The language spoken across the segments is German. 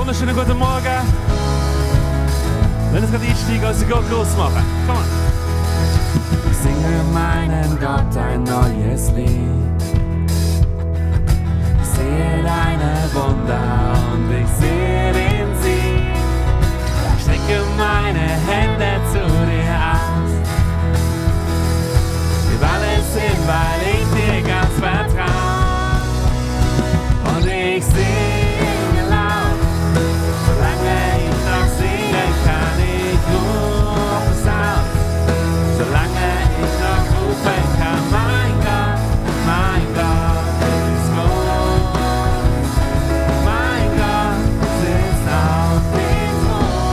Wunderschönen guten Morgen. Wenn es gerade einsteigen, also Gott groß machen. Komm on. Ich singe meinem Gott ein neues Lied. Ich sehe deine Wunder und ich sehe den Sieg. Ich strecke meine Hände zu dir aus. Gib alles hin, weil ich dir ganz vertraue. Und ich singe laut, solange ich noch singen kann, ich rufe es aus. Solange ich noch rufen kann, mein Gott ist groß. Mein Gott sitzt auf dem Thron.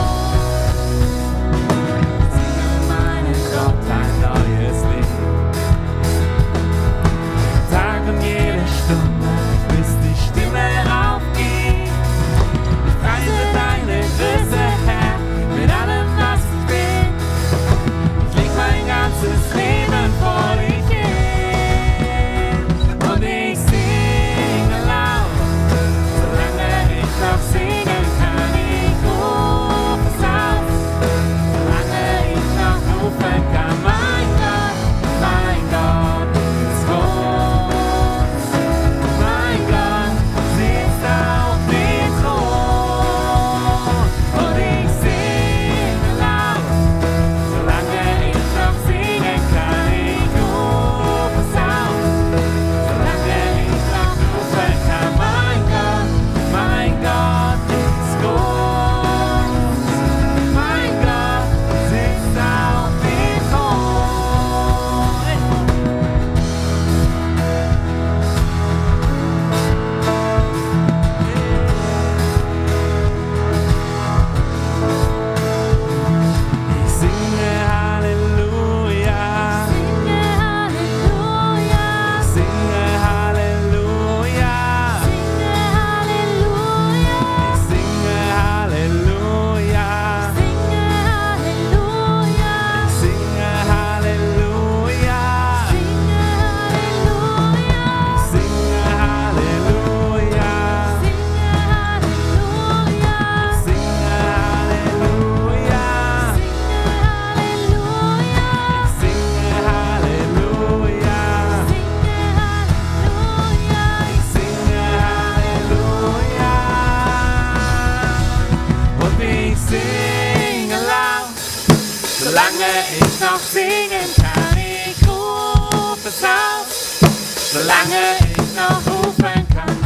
solange ich noch rufen kann.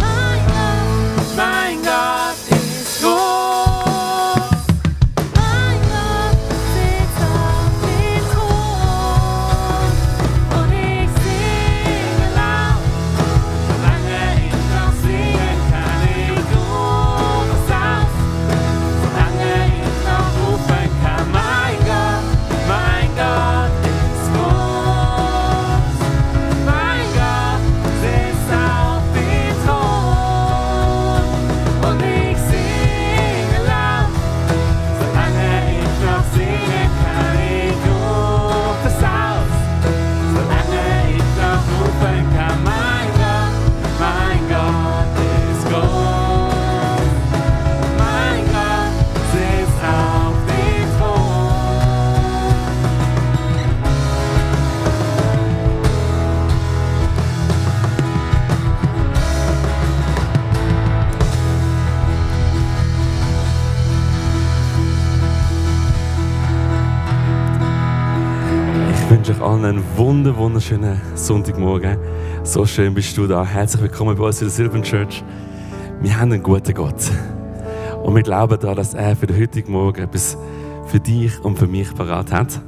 Mein Gott ist groß. Mein Gott sitzt auf dem Thron und ich singe laut. Solange ich noch singen kann, ich rufe es aus. Solange ich noch rufen kann, mein Gott ist groß. Mein Gott sitzt auf dem Thron und ich singe laut. Solange ich noch singen kann, ich rufe es aus. Solange ich noch rufen kann, mein Gott ist groß. Mein Gott sitzt auf dem Thron. Ich wünsche euch allen einen wunderschönen Sonntagmorgen. So schön bist du da. Herzlich willkommen bei uns in der Silvan Church. Wir haben einen guten Gott. Und wir glauben daran, dass er für den heutigen Morgen etwas für dich und für mich parat hat.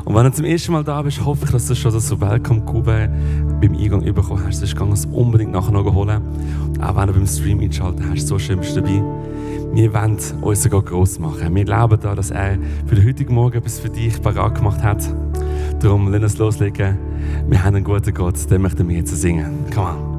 Und wenn du zum ersten Mal da bist, hoffe ich, dass du schon das Welcome-Kube beim Eingang bekommen hast. Sonst kannst du es unbedingt nachher noch holen. Und auch wenn du beim Stream eingeschaltet hast, so schön bist du dabei. Wir wollen uns sogar gross machen. Wir glauben daran, dass er für den heutigen Morgen etwas für dich parat gemacht hat. Darum, lass uns loslegen. Wir haben einen guten Gott, den möchten wir jetzt singen. Come on.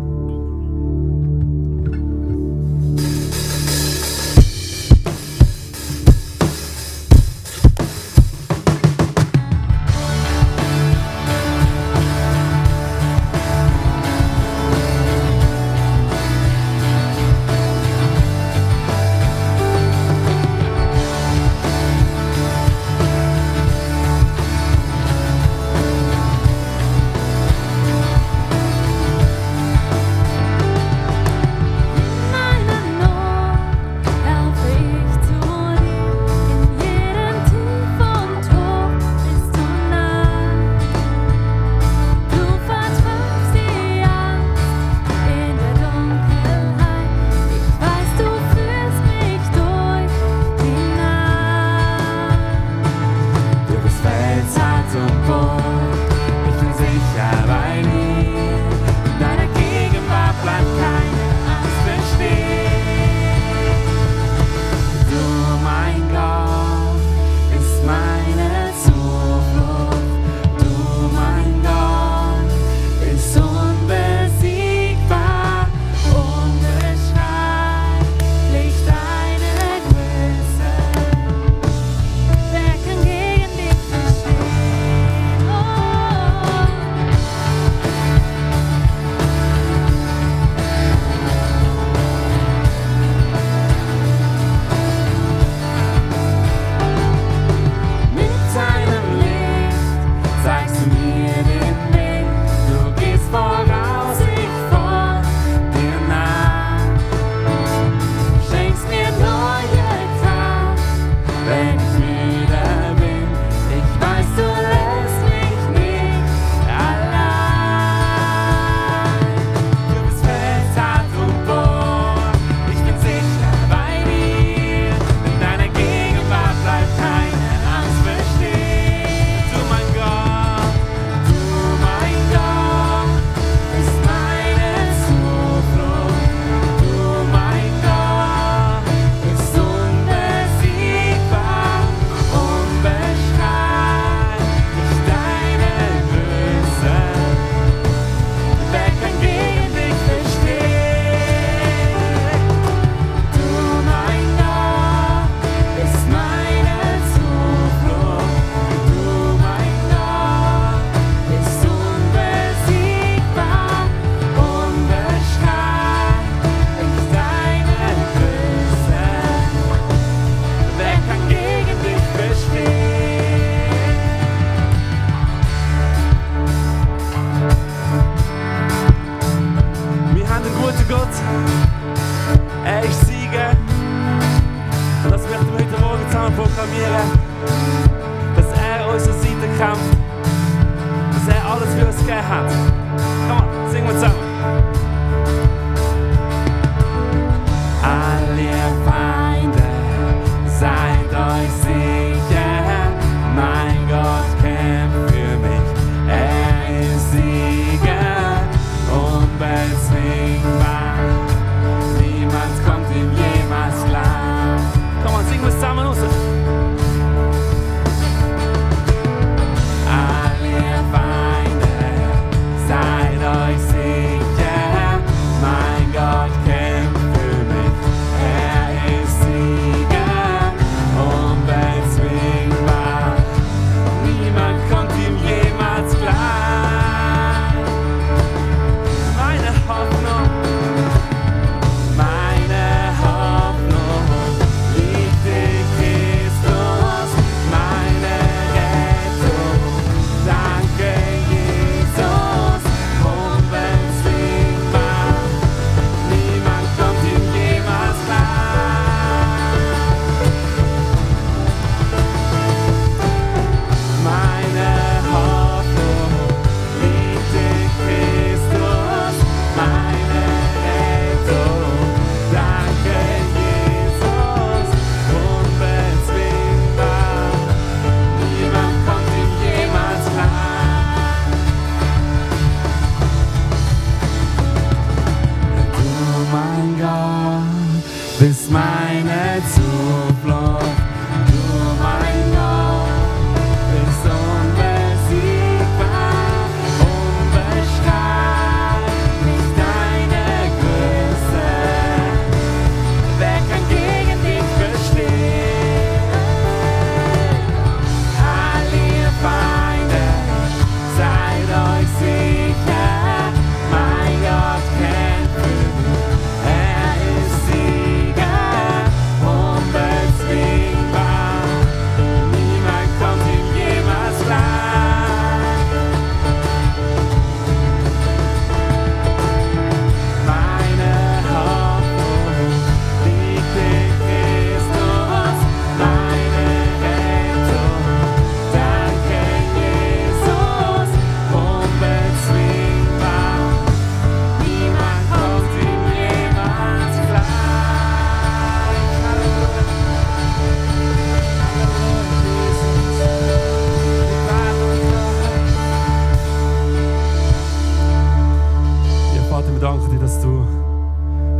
danken dir, dass du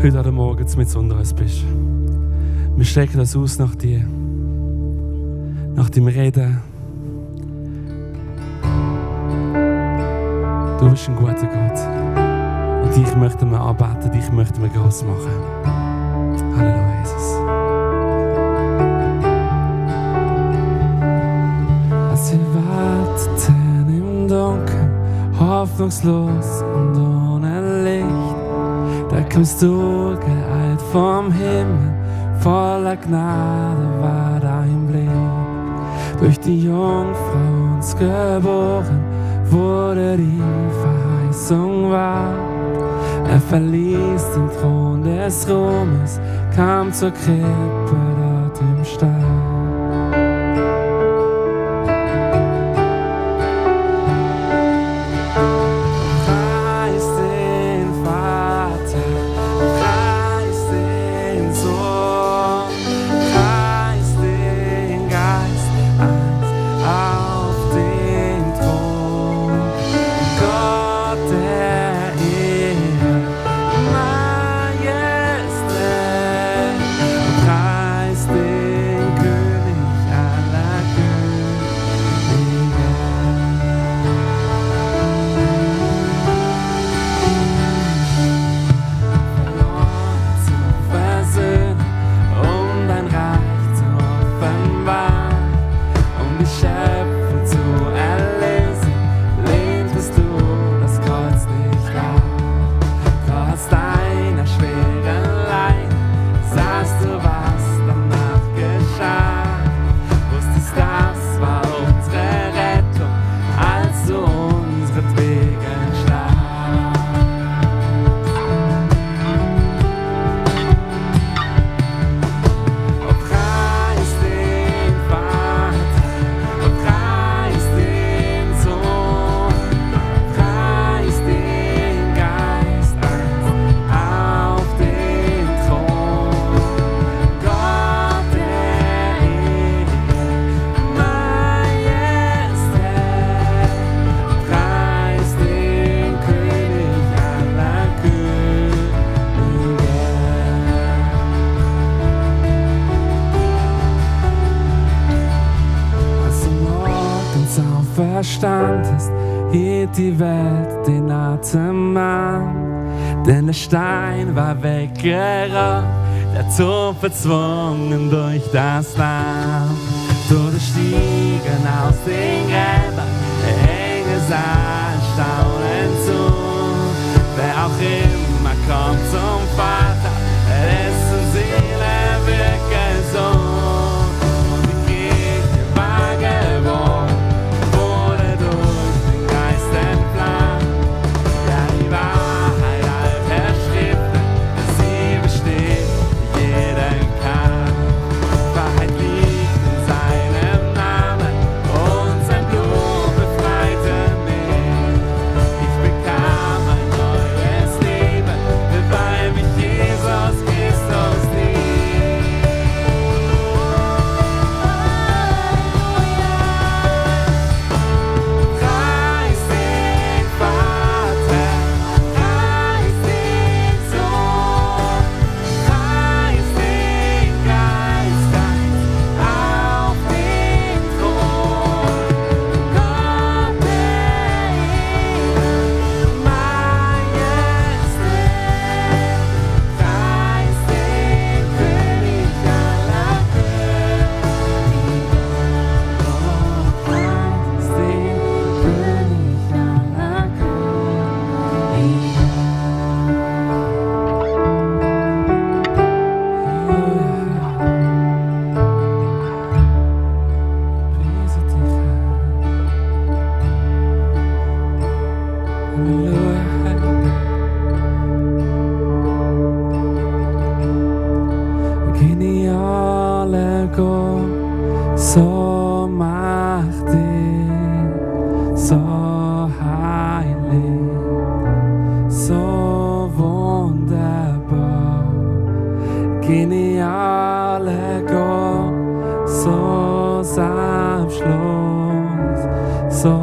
heute an Morgen mit unter uns bist. Wir strecken das aus nach dir, nach deinem Reden. Du bist ein guter Gott. Und dich möchten wir anbeten, dich möchten wir groß machen. Halleluja, Jesus. Als wir warteten im Dunkeln, hoffnungslos und ohne Licht, da kommst du geeilt vom Himmel, voller Gnade war dein Blick. Durch die Jungfrau uns geboren, wurde die Verheißung wahr. Er verließ den Thron des Ruhmes, kam zur Krippe dort im Stall. Standest, hielt die Welt den Atem an, denn der Stein war weggerollt, der Tod verzwungen durch das Lamm. Tode stiegen aus den Gräbern, Engel sahen staunend zu. Wer auch immer kommt zum Vater, dessen Seele wird gesund. Und die Kirche war gewohnt, so machtig, so heilig, so wunderbar, geniale Gott, so sanftlos, so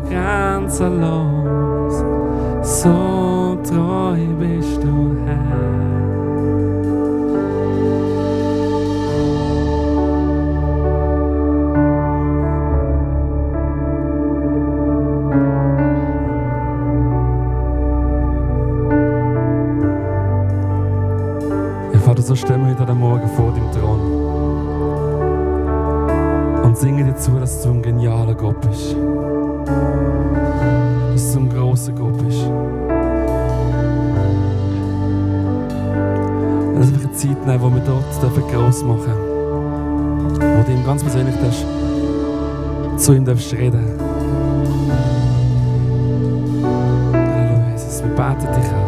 grenzenlos, so treu. treu bist du, Herr. Vater, so stehen wir heute Morgen vor deinem Thron und singen dir zu, dass du ein genialer Gott bist. Dass du ein grosser Gott bist. Und dass wir eine Zeit nehmen, wo wir dort gross machen dürfen. Wo du ihm ganz persönlich zu ihm reden. Halleluja, Jesus, wir beten dich an.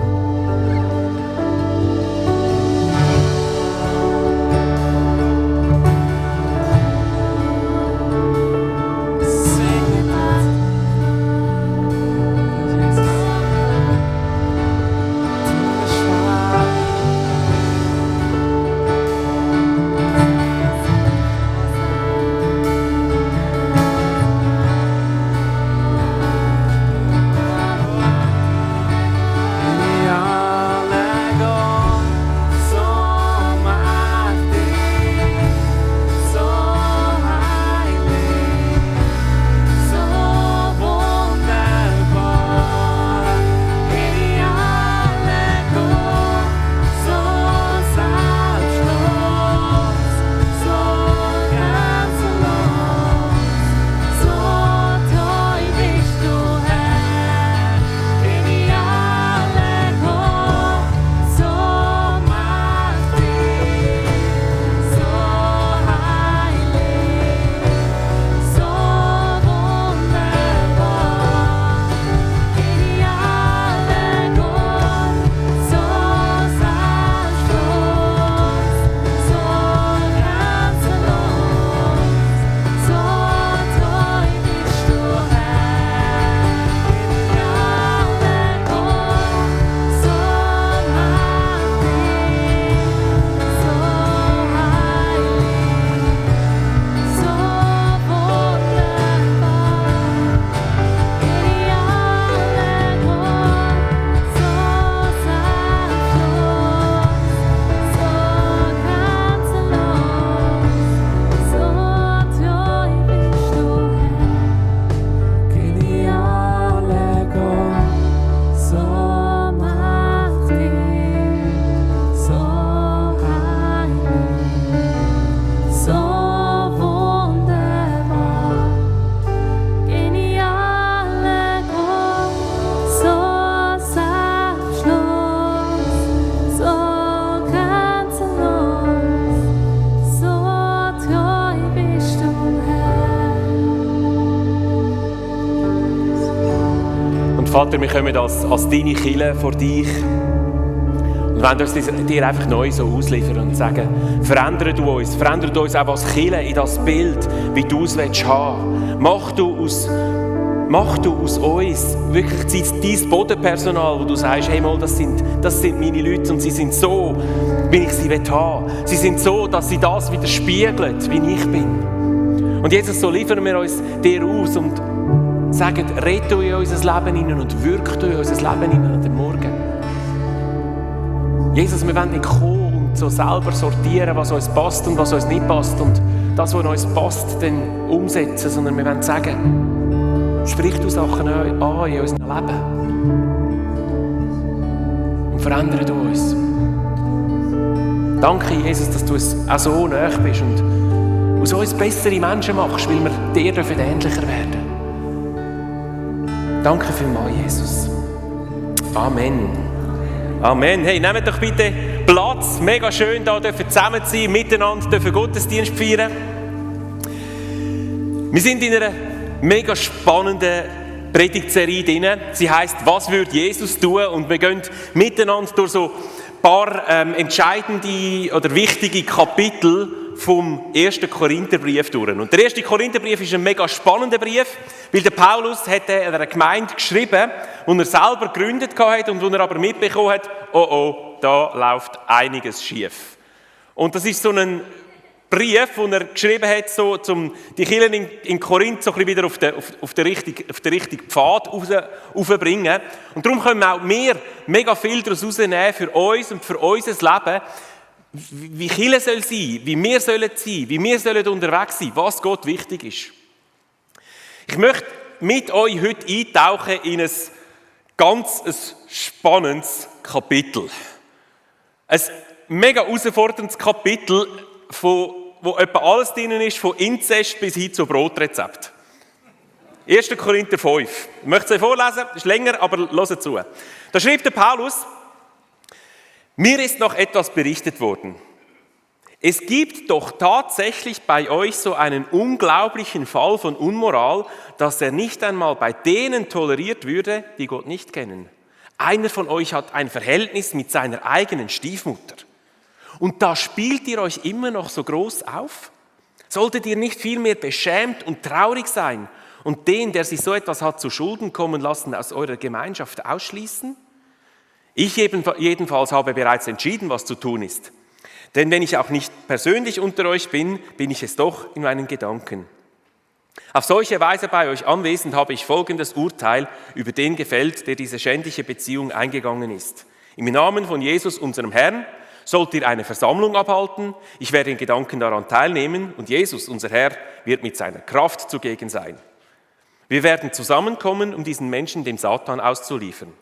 Vater, wir kommen als deine Kirche vor dich und wollen uns dir einfach neu so ausliefern und sagen, verändere du uns auch als Kirche in das Bild, wie du es haben willst. Mach du aus uns wirklich dein Bodenpersonal, wo du sagst, hey mal, das sind meine Leute und sie sind so, wie ich sie haben will. Sie sind so, dass sie das widerspiegeln, wie ich bin. Und Jesus, so liefern wir uns dir aus und sagen, red du in unser Leben hinein und wirk du in unser Leben hinein an dem Morgen. Jesus, wir wollen nicht kommen und so selber sortieren, was uns passt und was uns nicht passt und das, was uns passt, dann umsetzen, sondern wir wollen sagen, sprich du Sachen an in unserem Leben und verändere du uns. Danke, Jesus, dass du uns auch so nahe bist und aus uns bessere Menschen machst, weil wir dir ähnlicher werden. Danke vielmals, Jesus. Amen. Amen. Hey, nehmt doch bitte Platz. Mega schön, da dürfen zusammen sein, miteinander dürfen Gottesdienst feiern. Wir sind in einer mega spannenden Predigtserie drin. Sie heisst, was würde Jesus tun? Und wir gehen miteinander durch so ein paar entscheidende oder wichtige Kapitel vom 1. Korintherbrief durch. Und der 1. Korintherbrief ist ein mega spannender Brief, weil der Paulus hat einer Gemeinde geschrieben, die er selber gegründet hat und wo er aber mitbekommen hat, oh, da läuft einiges schief. Und das ist so ein Brief, den er geschrieben hat, so, um die Kirchen in Korinth so ein bisschen wieder auf den richtigen Pfad aufzubringen. Und darum können auch wir mega viel daraus herausnehmen für uns und für unser Leben, wie Kirche soll sein, wie wir sollen sein, wie wir sollen unterwegs sein, was Gott wichtig ist. Ich möchte mit euch heute eintauchen in ein ganz spannendes Kapitel. Ein mega herausforderndes Kapitel, wo etwa alles drin ist, von Inzest bis hin zu Brotrezept. 1. Korinther 5. Ich möchte es euch vorlesen, ist länger, aber hört zu. Da schreibt der Paulus: Mir ist noch etwas berichtet worden. Es gibt doch tatsächlich bei euch so einen unglaublichen Fall von Unmoral, dass er nicht einmal bei denen toleriert würde, die Gott nicht kennen. Einer von euch hat ein Verhältnis mit seiner eigenen Stiefmutter. Und da spielt ihr euch immer noch so groß auf? Solltet ihr nicht vielmehr beschämt und traurig sein und den, der sich so etwas hat zu Schulden kommen lassen, aus eurer Gemeinschaft ausschließen? Ich jedenfalls habe bereits entschieden, was zu tun ist. Denn wenn ich auch nicht persönlich unter euch bin, bin ich es doch in meinen Gedanken. Auf solche Weise bei euch anwesend habe ich folgendes Urteil über den gefällt, der diese schändliche Beziehung eingegangen ist. Im Namen von Jesus, unserem Herrn, sollt ihr eine Versammlung abhalten, ich werde in Gedanken daran teilnehmen und Jesus, unser Herr, wird mit seiner Kraft zugegen sein. Wir werden zusammenkommen, um diesen Menschen dem Satan auszuliefern.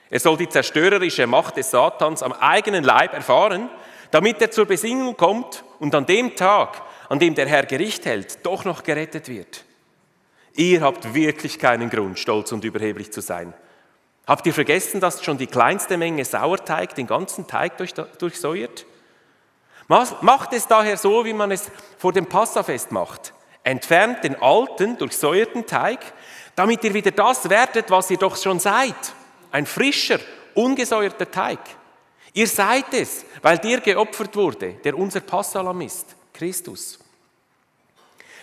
Er soll die zerstörerische Macht des Satans am eigenen Leib erfahren, damit er zur Besinnung kommt und an dem Tag, an dem der Herr Gericht hält, doch noch gerettet wird. Ihr habt wirklich keinen Grund, stolz und überheblich zu sein. Habt ihr vergessen, dass schon die kleinste Menge Sauerteig den ganzen Teig durchsäuert? Macht es daher so, wie man es vor dem Passafest macht. Entfernt den alten, durchsäuerten Teig, damit ihr wieder das werdet, was ihr doch schon seid. Ein frischer, ungesäuerter Teig. Ihr seid es, weil der geopfert wurde, der unser Passalam ist, Christus.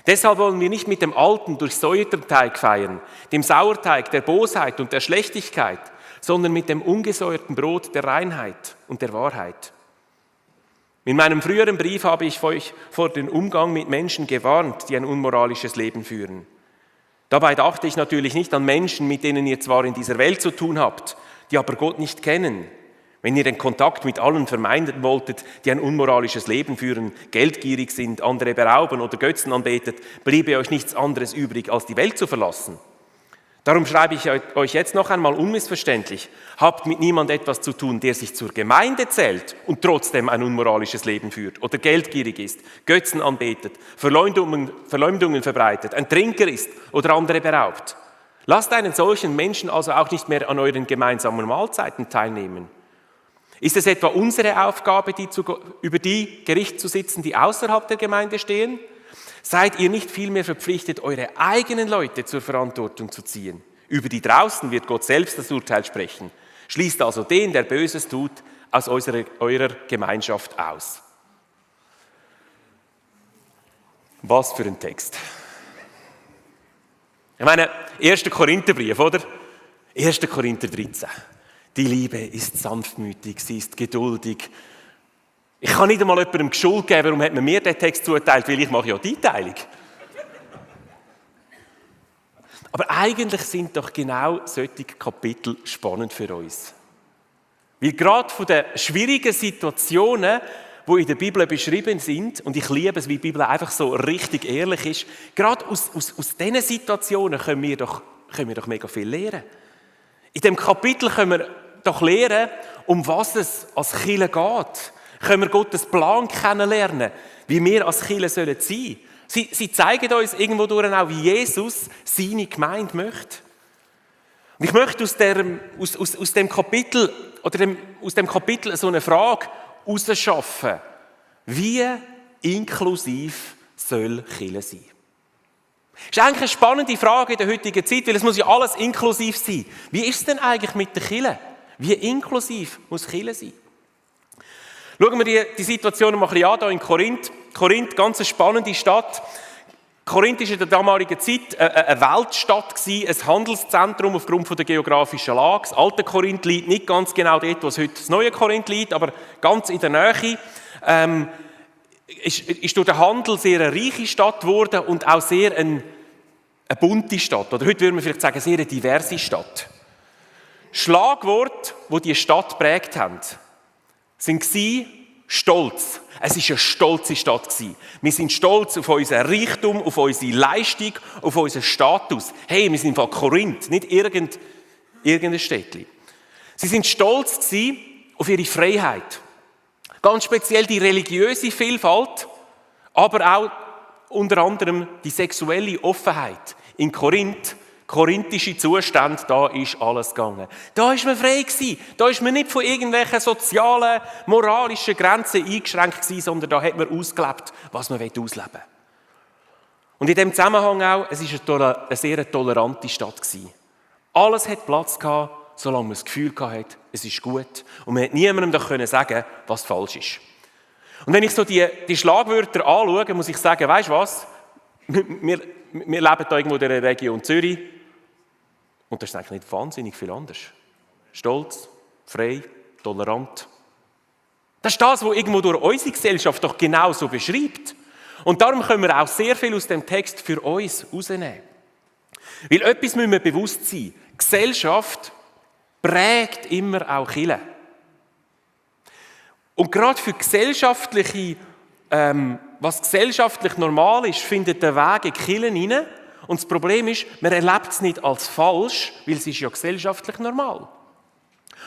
Deshalb wollen wir nicht mit dem alten, durchsäuerten Teig feiern, dem Sauerteig der Bosheit und der Schlechtigkeit, sondern mit dem ungesäuerten Brot der Reinheit und der Wahrheit. In meinem früheren Brief habe ich euch vor dem Umgang mit Menschen gewarnt, die ein unmoralisches Leben führen. Dabei dachte ich natürlich nicht an Menschen, mit denen ihr zwar in dieser Welt zu tun habt, die aber Gott nicht kennen. Wenn ihr den Kontakt mit allen vermeiden wolltet, die ein unmoralisches Leben führen, geldgierig sind, andere berauben oder Götzen anbetet, bliebe euch nichts anderes übrig, als die Welt zu verlassen. Darum schreibe ich euch jetzt noch einmal unmissverständlich: Habt mit niemand etwas zu tun, der sich zur Gemeinde zählt und trotzdem ein unmoralisches Leben führt oder geldgierig ist, Götzen anbetet, Verleumdungen verbreitet, ein Trinker ist oder andere beraubt. Lasst einen solchen Menschen also auch nicht mehr an euren gemeinsamen Mahlzeiten teilnehmen. Ist es etwa unsere Aufgabe, über die Gericht zu sitzen, die außerhalb der Gemeinde stehen? Seid ihr nicht vielmehr verpflichtet, eure eigenen Leute zur Verantwortung zu ziehen? Über die draußen wird Gott selbst das Urteil sprechen. Schließt also den, der Böses tut, aus eurer Gemeinschaft aus. Was für ein Text. Ich meine, 1. Korintherbrief, oder? 1. Korinther 13. Die Liebe ist sanftmütig, sie ist geduldig. Ich kann nicht einmal jemandem Schuld geben, warum hat man mir den Text zugeteilt, weil ich mache ja die Teilung. Aber eigentlich sind doch genau solche Kapitel spannend für uns. Weil gerade von den schwierigen Situationen, die in der Bibel beschrieben sind, und ich liebe es, wie die Bibel einfach so richtig ehrlich ist, gerade aus diesen Situationen können wir doch mega viel lernen. In diesem Kapitel können wir doch lernen, um was es als Kirche geht. Können wir Gottes Plan kennenlernen, wie wir als Kirche sein sollen. Sie zeigen uns irgendwo durch auch, wie Jesus seine Gemeinde möchte. Und ich möchte aus dem Kapitel so eine Frage herausschaffen. Wie inklusiv soll Kirche sein? Das ist eigentlich eine spannende Frage in der heutigen Zeit, weil es muss ja alles inklusiv sein. Wie ist es denn eigentlich mit der Kirche? Wie inklusiv muss Kirche sein? Schauen wir die Situation mal ein bisschen an, hier in Korinth. Korinth, ganz eine spannende Stadt. Korinth war in der damaligen Zeit eine Weltstadt, ein Handelszentrum aufgrund der geografischen Lage. Das alte Korinth liegt nicht ganz genau dort, wo heute das neue Korinth liegt, aber ganz in der Nähe. ist durch den Handel sehr eine reiche Stadt geworden und auch sehr eine bunte Stadt. Oder heute würde man vielleicht sagen, sehr eine diverse Stadt. Schlagworte, die diese Stadt geprägt haben, waren Stolz. Es war eine stolze Stadt. Wir sind stolz auf unseren Reichtum, auf unsere Leistung, auf unseren Status. Hey, wir sind von Korinth, nicht irgendein Städtchen. Sie sind stolz auf ihre Freiheit. Ganz speziell die religiöse Vielfalt, aber auch unter anderem die sexuelle Offenheit. In Korinth, korinthische Zustände, da ist alles gegangen. Da ist man frei gewesen. Da ist man nicht von irgendwelchen sozialen, moralischen Grenzen eingeschränkt gewesen, sondern da hat man ausgelebt, was man ausleben will. Und in dem Zusammenhang auch, es war eine sehr tolerante Stadt gewesen. Alles hat Platz gehabt, solange man das Gefühl hatte, es ist gut. Und man hat niemandem doch sagen, was falsch ist. Und wenn ich so die Schlagwörter anschaue, muss ich sagen, weisst du was? Wir leben hier irgendwo in der Region Zürich. Und das ist eigentlich nicht wahnsinnig viel anders. Stolz, frei, tolerant. Das ist das, was irgendwo durch unsere Gesellschaft doch genau so beschreibt. Und darum können wir auch sehr viel aus dem Text für uns rausnehmen. Weil etwas müssen wir bewusst sein. Gesellschaft prägt immer auch Kirche. Und gerade für gesellschaftliche, was gesellschaftlich normal ist, findet der Weg in die Kirche hinein. Und das Problem ist, man erlebt es nicht als falsch, weil es ist ja gesellschaftlich normal.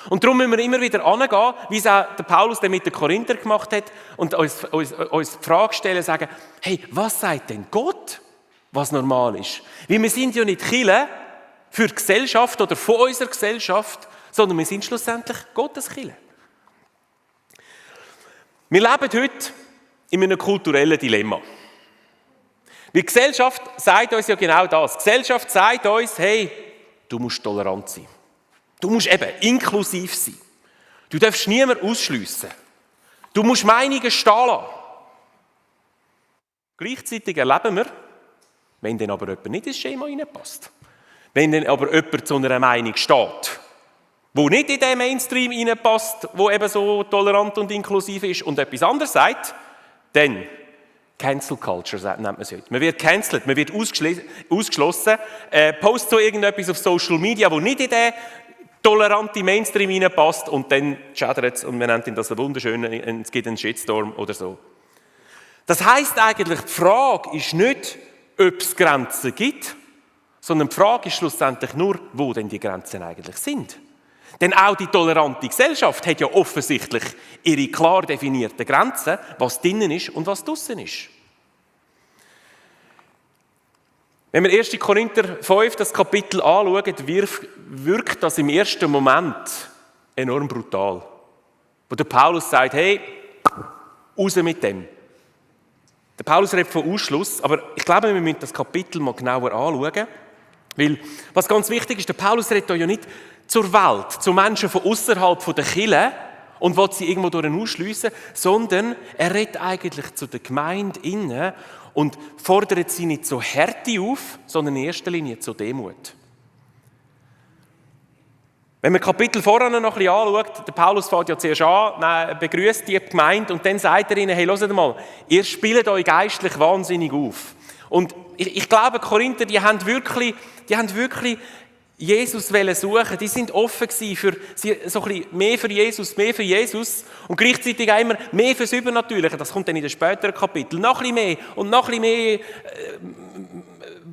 Und darum müssen wir immer wieder angehen, wie es auch der Paulus dann mit den Korinther gemacht hat, und uns die Frage stellen, sagen, hey, was sagt denn Gott, was normal ist? Weil wir sind ja nicht Kirche für die Gesellschaft oder von unserer Gesellschaft, sondern wir sind schlussendlich Gottes Kirche. Wir leben heute in einem kulturellen Dilemma. Die Gesellschaft sagt uns ja genau das. Die Gesellschaft sagt uns, hey, du musst tolerant sein. Du musst eben inklusiv sein. Du darfst niemanden ausschliessen. Du musst Meinungen stehen lassen. Gleichzeitig erleben wir, wenn dann aber jemand nicht ins Schema reinpasst, wenn dann aber jemand zu einer Meinung steht, wo nicht in den Mainstream reinpasst, wo eben so tolerant und inklusiv ist und etwas anderes sagt, dann Cancel Culture nennt man es heute. Man wird cancelled, man wird ausgeschlossen, postet so irgendetwas auf Social Media, wo nicht in den toleranten Mainstream reinpasst und dann schädert es und man nennt ihn das wunderschön, es gibt einen Shitstorm oder so. Das heisst eigentlich, die Frage ist nicht, ob es Grenzen gibt, sondern die Frage ist schlussendlich nur, wo denn die Grenzen eigentlich sind. Denn auch die tolerante Gesellschaft hat ja offensichtlich ihre klar definierten Grenzen, was drinnen ist und was draussen ist. Wenn wir 1. Korinther 5, das Kapitel anschauen, wirkt das im ersten Moment enorm brutal. Wo der Paulus sagt, hey, raus mit dem. Der Paulus redet von Ausschluss, aber ich glaube, wir müssen das Kapitel mal genauer anschauen. Weil, was ganz wichtig ist, der Paulus redet ja nicht zur Welt, zu Menschen von außerhalb der Kirche und will sie irgendwo durch ausschliessen, sondern er redet eigentlich zu der Gemeinde innen und fordert sie nicht zur Härte auf, sondern in erster Linie zur Demut. Wenn man Kapitel vorher noch ein bisschen anschaut, der Paulus fängt ja zuerst an, begrüßt die Gemeinde und dann sagt er ihnen, hey, hört mal, ihr spielt euch geistlich wahnsinnig auf. Und ich glaube, die Korinther, die haben wirklich Jesus suchen. Die sind offen gewesen für so ein bisschen mehr für Jesus und gleichzeitig auch immer mehr fürs Übernatürliche. Das kommt dann in den späteren Kapiteln. Noch ein bisschen mehr,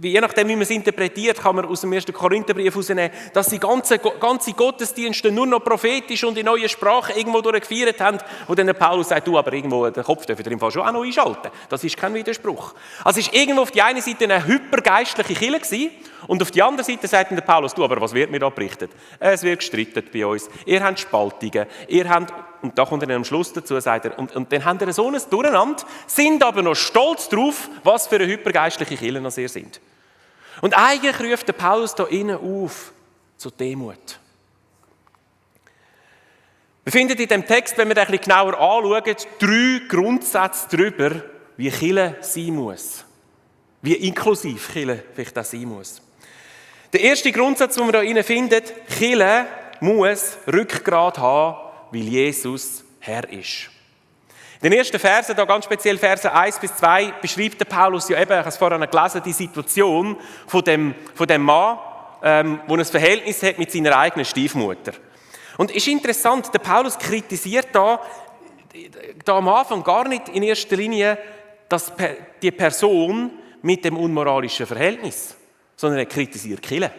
je nachdem, wie man es interpretiert, kann man aus dem 1. Korintherbrief herausnehmen, dass die ganze Gottesdienste nur noch prophetisch und in neuen Sprachen irgendwo durchgefeiert haben, wo dann der Paulus sagt, du, aber irgendwo den Kopf dürfen wir im Fall schon auch noch einschalten. Das ist kein Widerspruch. Also es ist irgendwo auf die eine Seite eine hypergeistliche Kirche gewesen, und auf die andere Seite sagt dann der Paulus, du, aber was wird mir da berichtet? Es wird gestritten bei uns. Ihr habt Spaltungen. Und da kommt er dann am Schluss dazu, sagt er, und dann habt ihr so ein Durcheinander, sind aber noch stolz drauf, was für eine hypergeistliche Kirche noch ihr sind. Und eigentlich ruft der Paulus da innen auf zur Demut. Wir finden in dem Text, wenn wir das ein bisschen genauer anschauen, 3 Grundsätze darüber, wie Kirche sein muss. Wie inklusiv Kirche vielleicht auch sein muss. Der erste Grundsatz, den wir da innen finden, Kirche muss Rückgrat haben, weil Jesus Herr ist. In den ersten Versen, da ganz speziell Verse 1 bis 2, beschreibt der Paulus ja eben, ich habe es vorhin gelesen, die Situation von dem Mann, der ein Verhältnis hat mit seiner eigenen Stiefmutter. Und es ist interessant, der Paulus kritisiert da am Anfang gar nicht in erster Linie die Person mit dem unmoralischen Verhältnis, sondern er kritisiert die Kirche.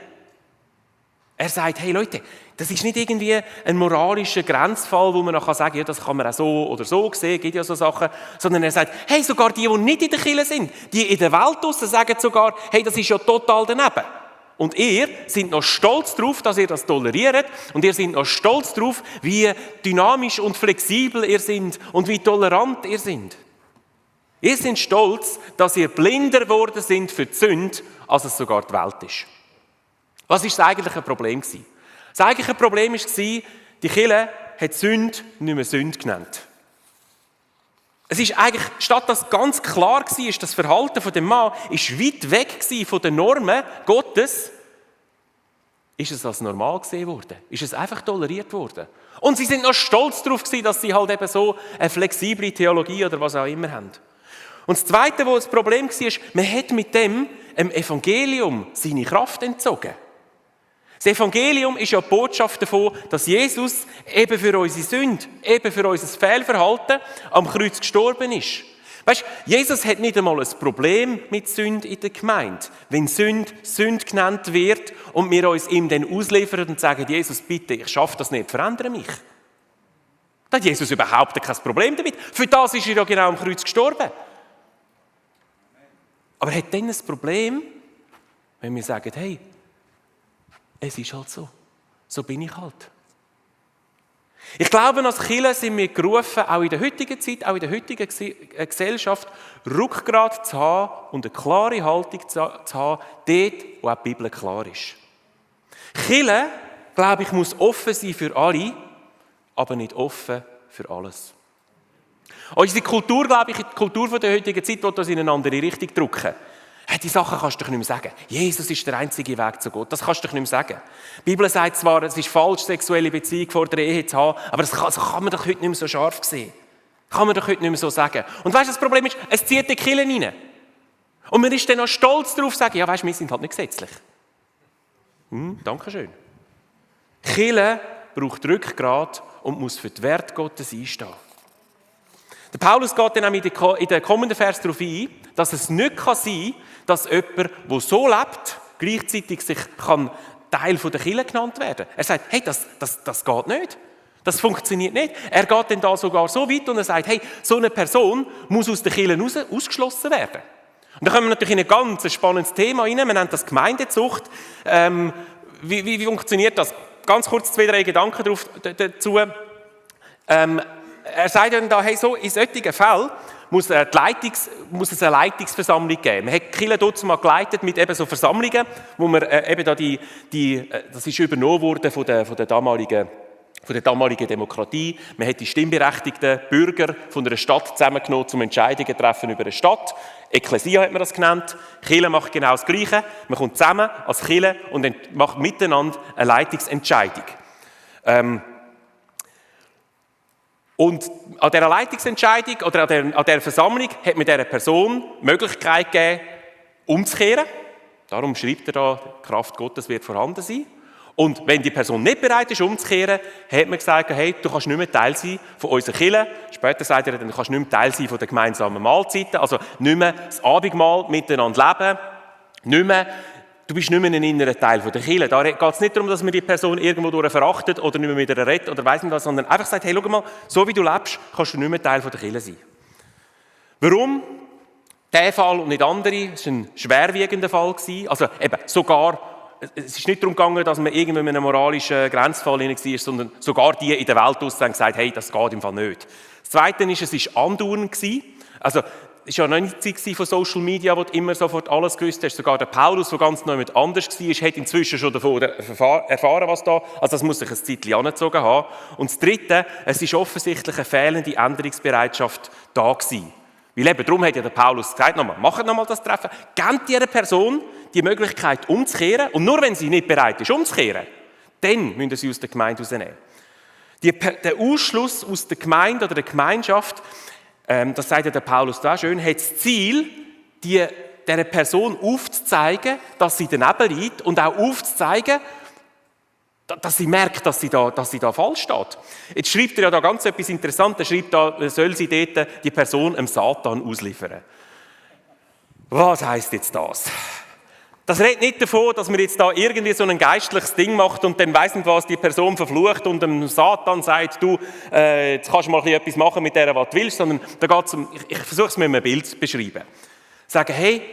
Er sagt, hey Leute, das ist nicht irgendwie ein moralischer Grenzfall, wo man noch sagen kann, ja, das kann man auch so oder so sehen, gibt ja so Sachen, sondern er sagt, hey, sogar die nicht in der Kirche sind, die in der Welt draussen sagen sogar, hey, das ist ja total daneben. Und ihr seid noch stolz darauf, dass ihr das toleriert und ihr seid noch stolz darauf, wie dynamisch und flexibel ihr seid und wie tolerant ihr seid. Ihr seid stolz, dass ihr blinder geworden seid für die Sünde, als es sogar die Welt ist. Was war das eigentliche Problem? Das eigentliche Problem war, die Kirche hat Sünde nicht mehr Sünde genannt. Es ist eigentlich, statt dass ganz klar war, das Verhalten von dem Mann ist weit weg von den Normen Gottes, ist es als normal gesehen worden. Ist es einfach toleriert worden. Und sie sind noch stolz darauf gewesen, dass sie halt eben so eine flexible Theologie oder was auch immer haben. Und das Zweite, wo das Problem war, ist, man hat mit dem Evangelium seine Kraft entzogen. Das Evangelium ist ja die Botschaft davon, dass Jesus eben für unsere Sünde, eben für unser Fehlverhalten am Kreuz gestorben ist. Weißt, Jesus hat nicht einmal ein Problem mit Sünde in der Gemeinde. Wenn Sünde Sünde genannt wird und wir uns ihm dann ausliefern und sagen, Jesus, bitte, ich schaffe das nicht, verändere mich. Da hat Jesus überhaupt kein Problem damit. Für das ist er ja genau am Kreuz gestorben. Aber er hat dann ein Problem, wenn wir sagen, hey, es ist halt so. So bin ich halt. Ich glaube, als Kirche sind wir gerufen, auch in der heutigen Zeit, auch in der heutigen Gesellschaft, Rückgrat zu haben und eine klare Haltung zu haben, dort, wo auch die Bibel klar ist. Kirche, glaube ich, muss offen sein für alle, aber nicht offen für alles. Unsere Kultur, glaube ich, die Kultur der heutigen Zeit, will das in eine andere Richtung drücken. Hey, die Sachen kannst du doch nicht mehr sagen. Jesus ist der einzige Weg zu Gott. Das kannst du doch nicht mehr sagen. Die Bibel sagt zwar, es ist falsch, sexuelle Beziehung vor der Ehe zu haben, aber das kann man doch heute nicht mehr so scharf sehen. Kann man doch heute nicht mehr so sagen. Und weißt du, das Problem ist, es zieht die Kirche rein. Und man ist dann auch stolz darauf, zu sagen, ja, weißt du, wir sind halt nicht gesetzlich. Dankeschön. Kirche braucht Rückgrat und muss für die Werte Gottes einstehen. Der Paulus geht dann auch in den kommenden Vers darauf ein, dass es nicht sein kann, dass jemand, der so lebt, gleichzeitig sich Teil der Kirche genannt werden kann. Er sagt, hey, das geht nicht. Das funktioniert nicht. Er geht dann da sogar so weit und er sagt, hey, so eine Person muss aus der Kirche ausgeschlossen werden. Und da kommen wir natürlich in ein ganz spannendes Thema rein. Wir nennen das Gemeindezucht. Wie funktioniert das? Ganz kurz 2-3 Gedanken dazu. Er sagt dann da, hey, so in solchen Fällen muss es eine Leitungsversammlung geben. Man hat die Kirche dort mal geleitet mit eben so Versammlungen, wo man eben da das ist übernommen worden von der damaligen Demokratie. Man hat die stimmberechtigten Bürger von einer Stadt zusammengenommen, um Entscheidungen zu treffen über eine Stadt. Ekklesia hat man das genannt. Die Kirche macht genau das Gleiche. Man kommt zusammen als Kirche und macht miteinander eine Leitungsentscheidung. Und an dieser Leitungsentscheidung oder an dieser Versammlung hat man dieser Person die Möglichkeit gegeben, umzukehren. Darum schreibt er da, die Kraft Gottes wird vorhanden sein. Und wenn die Person nicht bereit ist, umzukehren, hat man gesagt, hey, du kannst nicht mehr Teil sein von unserer Kirche. Später sagt er, du kannst nicht mehr Teil sein von den gemeinsamen Mahlzeiten, also nicht mehr das Abendmahl miteinander leben, du bist nicht mehr ein innerer Teil der Kirche. Da geht es nicht darum, dass man die Person irgendwo durch verachtet oder nicht mehr mit ihr redet oder weiss nicht was, sondern einfach sagt, hey, schau mal, so wie du lebst, kannst du nicht mehr Teil der Kirche sein. Warum? Der Fall und nicht andere, es war ein schwerwiegender Fall. Also eben sogar, es ist nicht darum gegangen, dass man irgendwo in einem moralischen Grenzfall war, sondern sogar die in der Welt haben gesagt, hey, das geht im Fall nicht. Das Zweite ist, es war andauernd. Also, es war ja noch nicht die Zeit von Social Media, wo du immer sofort alles gewusst hast. Sogar der Paulus, der ganz neu anders war, hat inzwischen schon davon erfahren, was da. Also das muss sich ein Zeitchen angezogen haben. Und das Dritte, es ist offensichtlich eine fehlende Änderungsbereitschaft da gewesen. Weil eben, darum hat ja der Paulus gesagt, macht nochmal das Treffen, gebt dieser Person die Möglichkeit umzukehren. Und nur wenn sie nicht bereit ist, umzukehren, dann müssen sie aus der Gemeinde rausnehmen. Der Ausschluss aus der Gemeinde oder der Gemeinschaft das sagt ja der Paulus da schön, hat das Ziel, dieser Person aufzuzeigen, dass sie daneben liegt und auch aufzuzeigen, dass sie merkt, dass sie da falsch steht. Jetzt schreibt er ja da ganz etwas Interessantes. Er schreibt da, soll sie dort die Person dem Satan ausliefern. Was heisst jetzt das? Das redet nicht davon, dass man jetzt da irgendwie so ein geistliches Ding macht und dann weiss nicht was, die Person verflucht und dem Satan sagt, du, jetzt kannst du mal etwas machen mit der, was du willst, sondern da geht es ich versuche es mit einem Bild zu beschreiben. Sagen, hey,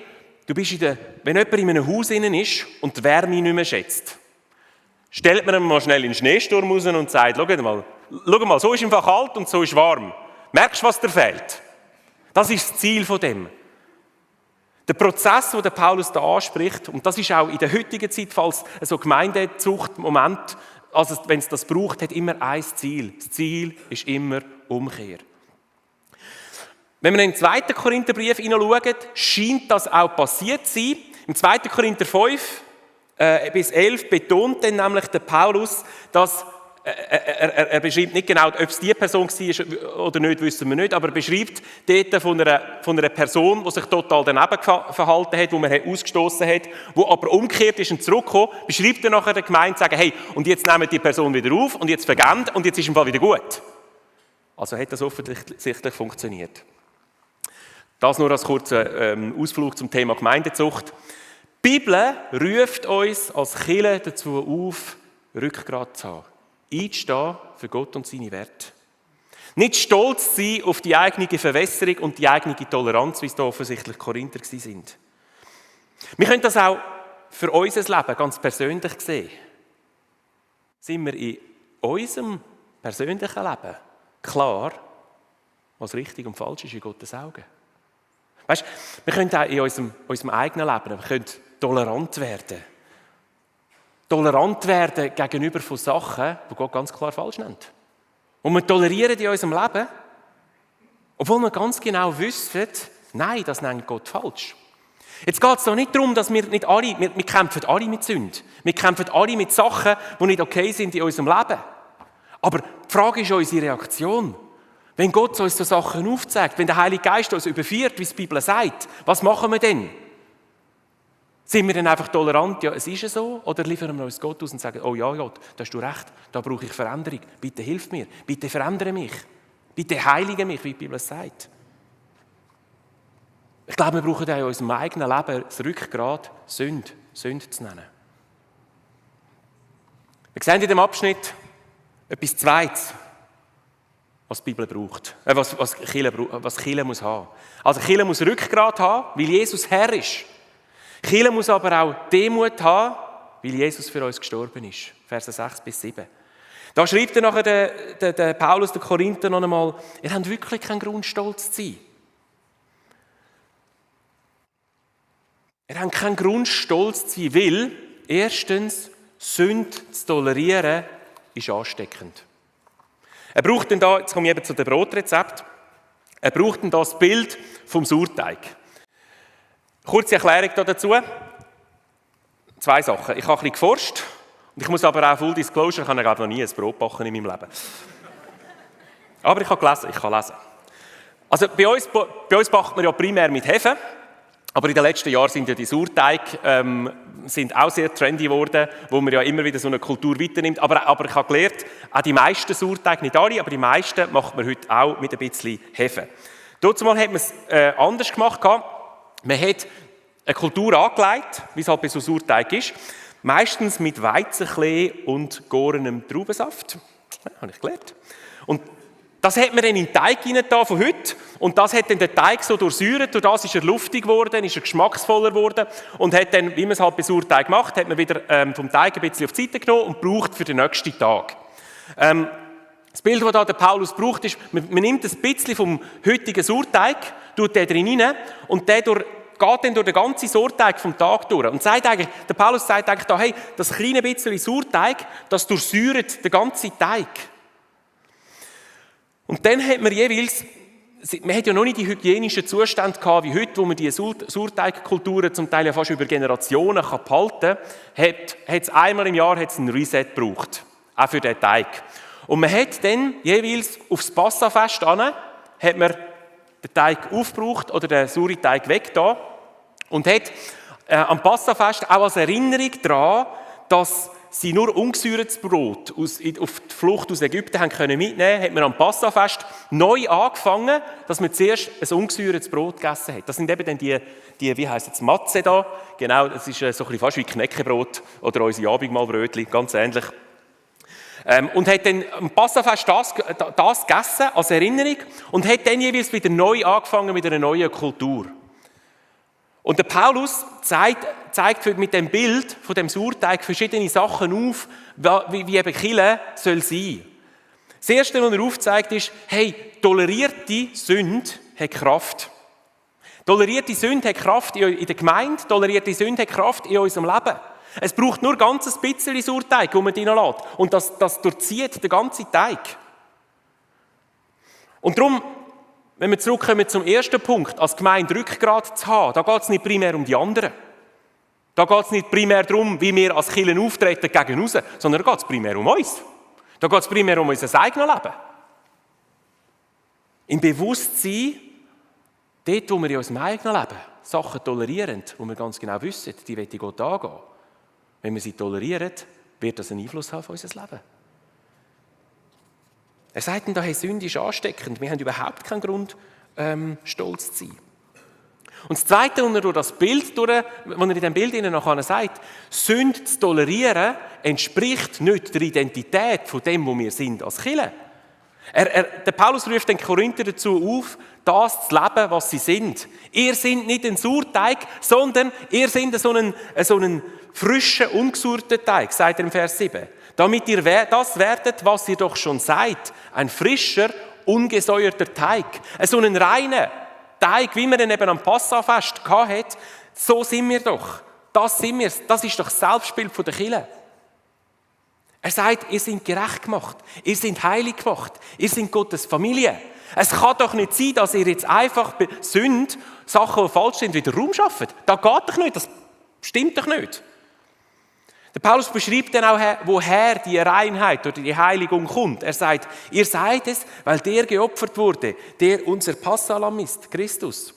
du bist wenn jemand in einem Haus innen ist und die Wärme nicht mehr schätzt, stellt man ihn mal schnell in den Schneesturm raus und sagt, schau mal, so ist einfach kalt und so ist warm. Merkst du, was dir fehlt? Das ist das Ziel von dem. Der Prozess, den der Paulus da anspricht, und das ist auch in der heutigen Zeit, falls so Gemeindezucht-Moment, also wenn es das braucht, hat immer ein Ziel. Das Ziel ist immer Umkehr. Wenn wir in den 2. Korintherbrief hineinschauen, scheint das auch passiert zu sein. Im 2. Korinther 5 bis 11 betont dann nämlich der Paulus, dass er beschreibt nicht genau, ob es die Person war oder nicht, wissen wir nicht, aber er beschreibt dort von einer Person, die sich total daneben verhalten hat, die man ausgestoßen hat, die aber umgekehrt ist und zurückgekommen, beschreibt er nachher der Gemeinde, sagen, hey, und jetzt nehmen die Person wieder auf und jetzt vergebt und jetzt ist im Fall wieder gut. Also hat das offensichtlich funktioniert. Das nur als kurzer Ausflug zum Thema Gemeindezucht. Die Bibel ruft uns als Kirche dazu auf, Rückgrat zu haben. Einstehen für Gott und seine Werte. Nicht stolz sein auf die eigene Verwässerung und die eigene Toleranz, wie es da offensichtlich Korinther sind. Wir können das auch für unser Leben ganz persönlich sehen. Sind wir in unserem persönlichen Leben klar, was richtig und falsch ist in Gottes Augen? Weißt, wir können auch in unserem eigenen Leben wir können tolerant werden. Tolerant werden gegenüber von Sachen, die Gott ganz klar falsch nennt. Und wir tolerieren in unserem Leben, obwohl wir ganz genau wissen, nein, das nennt Gott falsch. Jetzt geht es doch nicht darum, dass wir kämpfen alle mit Sünde. Wir kämpfen alle mit Sachen, die nicht okay sind in unserem Leben. Aber die Frage ist unsere Reaktion. Wenn Gott uns so Sachen aufzeigt, wenn der Heilige Geist uns überführt, wie es die Bibel sagt, was machen wir denn? Sind wir dann einfach tolerant, ja, es ist ja so? Oder liefern wir uns Gott aus und sagen, oh ja, Gott, da hast du recht, da brauche ich Veränderung. Bitte hilf mir, bitte verändere mich, bitte heilige mich, wie die Bibel sagt. Ich glaube, wir brauchen auch in unserem eigenen Leben das Rückgrat, Sünde zu nennen. Wir sehen in dem Abschnitt etwas Zweites, was die Bibel braucht, was Kirche muss haben. Also Kirche muss Rückgrat haben, weil Jesus Herr ist. Kirche muss aber auch Demut haben, weil Jesus für uns gestorben ist. Verse 6 bis 7. Da schreibt er nachher der Paulus, der Korinther, noch einmal, ihr habt wirklich keinen Grund, stolz zu sein. Ihr habt keinen Grund, stolz zu sein, weil, erstens, Sünde zu tolerieren, ist ansteckend. Er braucht dann da, jetzt komme ich eben zu dem Brotrezept, er braucht dann das Bild vom Sauerteig. Kurze Erklärung dazu. 2 Sachen. Ich habe ein bisschen geforscht und ich muss aber auch Full Disclosure, ich habe noch nie ein Brot gebacken in meinem Leben. Aber ich kann lesen. Also bei uns backt man ja primär mit Hefe, aber in den letzten Jahren sind ja die Sauerteige sind auch sehr trendy geworden, wo man ja immer wieder so eine Kultur weiternimmt. Aber ich habe gelernt, auch die meisten Sauerteige, nicht alle, aber die meisten macht man heute auch mit ein bisschen Hefe. Dazumal hat man es anders gemacht. Man hat eine Kultur angelegt, wie es halt bei so Sauerteig ist, meistens mit Weizenklee und gorenem Traubensaft. Ja, habe ich gelernt. Und das hat man dann in den Teig hineingetan von heute und das hat dann den Teig so durchsäuert, durch das ist er luftig geworden, ist er geschmacksvoller geworden und hat dann, wie man es halt bei Sauerteig macht, hat man wieder vom Teig ein bisschen auf die Seite genommen und braucht für den nächsten Tag. Das Bild, das da der Paulus braucht, ist, man nimmt ein bisschen vom heutigen Sauerteig, tut den drin rein und der geht dann durch den ganzen Sauerteig vom Tag durch. Und der Paulus sagt eigentlich da, hey, das kleine bisschen Sauerteig, das durchsäuert den ganzen Teig. Und dann hat man jeweils, man hat ja noch nicht die hygienischen Zustände gehabt wie heute, wo man die Sauerteigkulturen zum Teil ja fast über Generationen behalten kann, hat es einmal im Jahr einen Reset gebraucht, auch für den Teig. Und man hat dann jeweils aufs Passafest an, hat man den Teig aufgebraucht oder den sauren Teig weggetan und hat am Passafest auch als Erinnerung daran, dass sie nur ungesäuertes Brot auf die Flucht aus Ägypten haben können mitnehmen, hat man am Passafest neu angefangen, dass man zuerst ein ungesäuertes Brot gegessen hat. Das sind eben dann die wie heisst es, Matze da. Genau, das ist so ein bisschen fast wie Knäckebrot oder unsere Abendmahlbrötchen, ganz ähnlich. Und hat dann am Passafest das gegessen als Erinnerung und hat dann jeweils wieder neu angefangen mit einer neuen Kultur. Und der Paulus zeigt mit dem Bild von dem Sauerteig verschiedene Sachen auf, wie eben Kirche soll sein. Das Erste, was er aufzeigt, ist, hey, tolerierte Sünde hat Kraft. Tolerierte Sünde hat Kraft in der Gemeinde, tolerierte Sünde hat Kraft in unserem Leben. Es braucht nur ganz ein bisschen Sauerteig, den man reinlässt. Und das durchzieht den ganzen Teig. Und darum, wenn wir zurückkommen zum ersten Punkt, als Gemeinde Rückgrat zu haben, da geht es nicht primär um die anderen. Da geht es nicht primär darum, wie wir als Kirche auftreten gegen raus, sondern da geht es primär um uns. Da geht es primär um unser eigenes Leben. Im Bewusstsein, dort, wo wir in unserem eigenen Leben Sachen tolerieren, wo wir ganz genau wissen, die will Gott angehen. Wenn wir sie tolerieren, wird das einen Einfluss haben auf unser Leben. Er sagt dann, hey, Sünde ist ansteckend. Wir haben überhaupt keinen Grund, stolz zu sein. Und das Zweite, was er durch das Bild, was er in diesem Bild nachher sagt, Sünde zu tolerieren, entspricht nicht der Identität von dem, wo wir sind als Kirche. Der Paulus ruft den Korinther dazu auf, das zu leben, was sie sind. Ihr seid nicht ein Sauerteig, sondern ihr seid so einen frischen, ungesäuerten Teig, sagt er im Vers 7. Damit ihr das werdet, was ihr doch schon seid. Ein frischer, ungesäuerter Teig. So einen reinen Teig, wie man ihn eben am Passafest hatte. So sind wir doch. Das sind wir. Das ist doch das Selbstbild der Kirche. Er sagt, ihr seid gerecht gemacht. Ihr seid heilig gemacht. Ihr seid Gottes Familie. Es kann doch nicht sein, dass ihr jetzt einfach bei Sünde, Sachen, die falsch sind, wieder Raum schafft. Das geht doch nicht. Das stimmt doch nicht. Der Paulus beschreibt dann auch, woher die Reinheit oder die Heiligung kommt. Er sagt, ihr seid es, weil der geopfert wurde, der unser Passalam ist, Christus.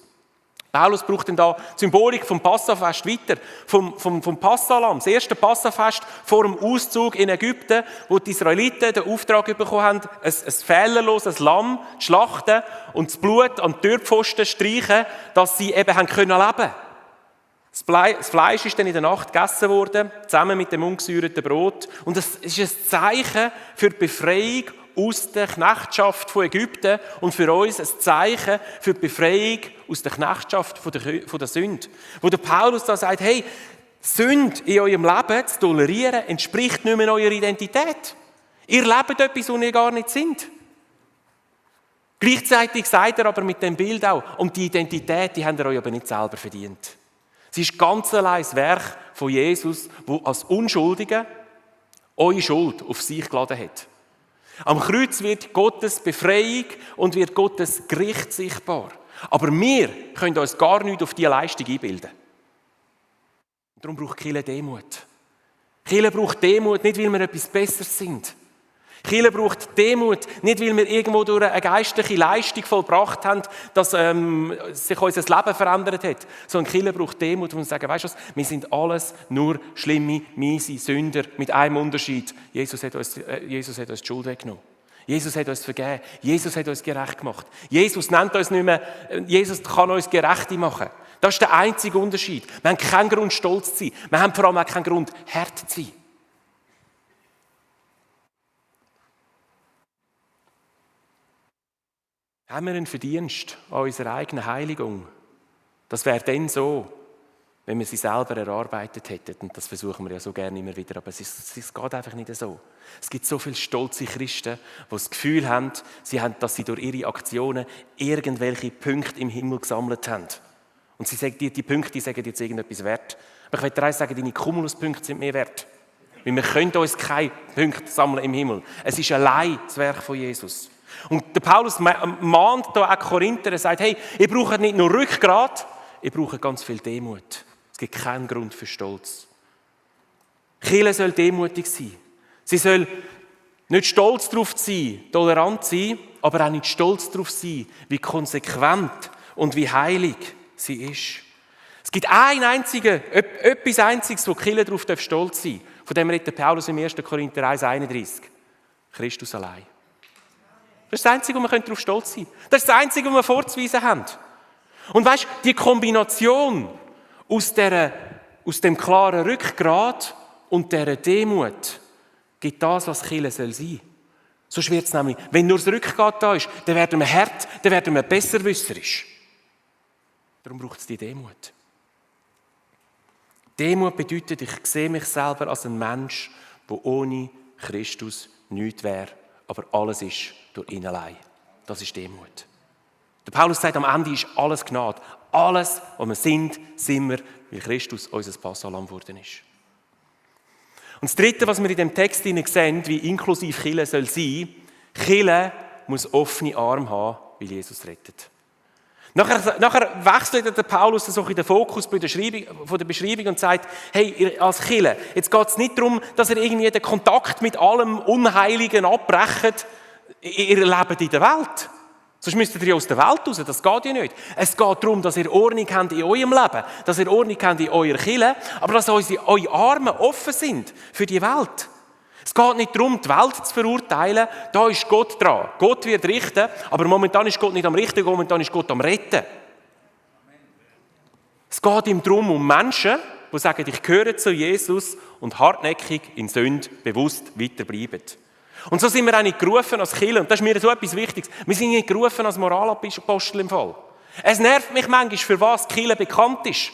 Paulus braucht dann da die Symbolik vom Passafest weiter, vom Passalam, das erste Passafest vor dem Auszug in Ägypten, wo die Israeliten den Auftrag bekommen haben, ein fehlerloses Lamm zu schlachten und das Blut an die Türpfosten zu streichen, dass sie eben leben können. Das Fleisch ist dann in der Nacht gegessen worden, zusammen mit dem ungesäuerten Brot. Und das ist ein Zeichen für die Befreiung aus der Knechtschaft von Ägypten und für uns ein Zeichen für die Befreiung aus der Knechtschaft von der Sünde. Wo der Paulus da sagt, hey, Sünde in eurem Leben zu tolerieren, entspricht nicht mehr eurer Identität. Ihr lebt etwas, wo ihr gar nicht sind. Gleichzeitig sagt er aber mit dem Bild auch, und die Identität, die habt ihr euch aber nicht selber verdient. Es ist ganz allein das Werk von Jesus, der als Unschuldiger eure Schuld auf sich geladen hat. Am Kreuz wird Gottes Befreiung und wird Gottes Gericht sichtbar. Aber wir können uns gar nicht auf diese Leistung einbilden. Darum braucht Kirche Demut. Kirche braucht Demut, nicht weil wir etwas Besseres sind. Kirche braucht Demut, nicht weil wir irgendwo durch eine geistliche Leistung vollbracht haben, dass sich unser Leben verändert hat. Sondern Kirche braucht Demut, wo wir sagen, weißt du was, wir sind alles nur schlimme, miese Sünder mit einem Unterschied. Jesus hat uns die Schuld weggenommen. Jesus hat uns vergeben. Jesus hat uns gerecht gemacht. Jesus nennt uns nicht mehr, Jesus kann uns Gerechte machen. Das ist der einzige Unterschied. Wir haben keinen Grund, stolz zu sein. Wir haben vor allem auch keinen Grund, hart zu sein. Haben wir einen Verdienst an unserer eigenen Heiligung? Das wäre dann so, wenn wir sie selber erarbeitet hätten. Und das versuchen wir ja so gerne immer wieder, aber es geht einfach nicht so. Es gibt so viele stolze Christen, die das Gefühl haben, dass sie durch ihre Aktionen irgendwelche Punkte im Himmel gesammelt haben. Und sie sagen, die Punkte sagen jetzt irgendetwas wert. Aber ich will dir eins sagen, deine Cumulus-Punkte sind mehr wert. Weil wir können uns keine Punkte sammeln im Himmel. Es ist allein das Werk von Jesus. Und der Paulus mahnt da auch Korinther, er sagt, hey, ihr braucht nicht nur Rückgrat, ihr braucht ganz viel Demut. Es gibt keinen Grund für Stolz. Kirche soll demutig sein. Sie soll nicht stolz darauf sein, tolerant sein, aber auch nicht stolz darauf sein, wie konsequent und wie heilig sie ist. Es gibt etwas Einziges, wo die Kirche darauf stolz sein darf. Von dem redet Paulus im 1. Korinther 1,31. Christus allein. Das ist das Einzige, wo wir darauf stolz sein können. Das ist das Einzige, was wir vorzuweisen haben. Und weißt du, die Kombination aus dem klaren Rückgrat und dieser Demut gibt das, was Kirche sein soll. Sonst wird es nämlich, wenn nur das Rückgrat da ist, dann werden wir hart, dann werden wir besserwisserisch. Darum braucht es die Demut. Demut bedeutet, ich sehe mich selber als ein Mensch, der ohne Christus nichts wäre, aber alles ist durch ihn allein. Das ist Demut. Der Paulus sagt, am Ende ist alles Gnade. Alles, was wir sind wir, weil Christus unser Passalam geworden ist. Und das Dritte, was wir in dem Text sehen, wie inklusiv Kirche soll sein, Kirche muss offene Arme haben, weil Jesus rettet. Nachher wechselt der Paulus so in den Fokus von der Beschreibung und sagt, hey, ihr als Kirche, jetzt geht es nicht darum, dass ihr irgendwie den Kontakt mit allem Unheiligen abbrecht, ihr lebt in der Welt. Sonst müsstet ihr ja aus der Welt raus, das geht ja nicht. Es geht darum, dass ihr Ordnung habt in eurem Leben, dass ihr Ordnung habt in eurer Kirche, aber dass eure Arme offen sind für die Welt. Es geht nicht darum, die Welt zu verurteilen, da ist Gott dran. Gott wird richten, aber momentan ist Gott nicht am Richten, momentan ist Gott am Retten. Es geht ihm darum, um Menschen, die sagen, ich gehöre zu Jesus und hartnäckig in Sünde bewusst weiterbleiben. Und so sind wir auch nicht gerufen als Kirche, und das ist mir so etwas Wichtiges, wir sind nicht gerufen als Moralapostel im Fall. Es nervt mich manchmal, für was die Kirche bekannt ist,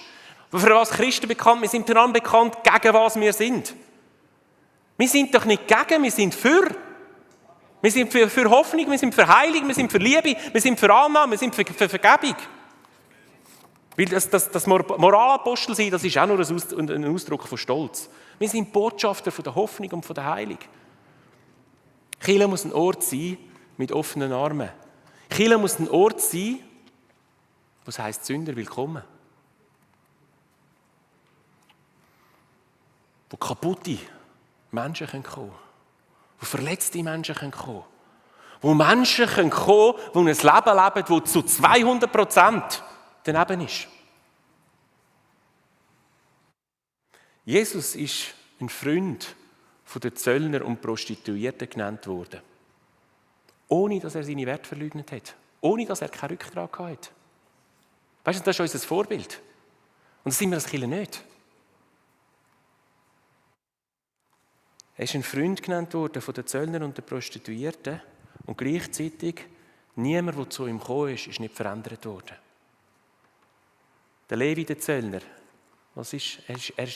für was Christen bekannt, wir sind daran bekannt, gegen was wir sind. Wir sind doch nicht gegen, wir sind für. Wir sind für Hoffnung, wir sind für Heilung, wir sind für Liebe, wir sind für Annahme, wir sind für Vergebung. Weil das Moralapostel sein, das ist auch nur ein Ausdruck von Stolz. Wir sind Botschafter von der Hoffnung und von der Heilung. Kirche muss ein Ort sein mit offenen Armen. Kirche muss ein Ort sein, was heisst Sünder willkommen. Wo kaputte Menschen kommen können. Wo verletzte Menschen kommen können. Wo Menschen kommen können, die ein Leben leben, das zu 200% daneben ist. Jesus ist ein Freund von den Zöllner und Prostituierten genannt worden. Ohne, dass er seine Werte verleugnet hat. Ohne, dass er keinen Rückgrat hatte. Weißt du, das ist unser Vorbild. Und das sind wir als Kirche nicht. Er ist ein Freund genannt worden von den Zöllnern und den Prostituierten und gleichzeitig niemand, der zu ihm gekommen ist nicht verändert worden. Der Levi, der Zöllner, was ist? Er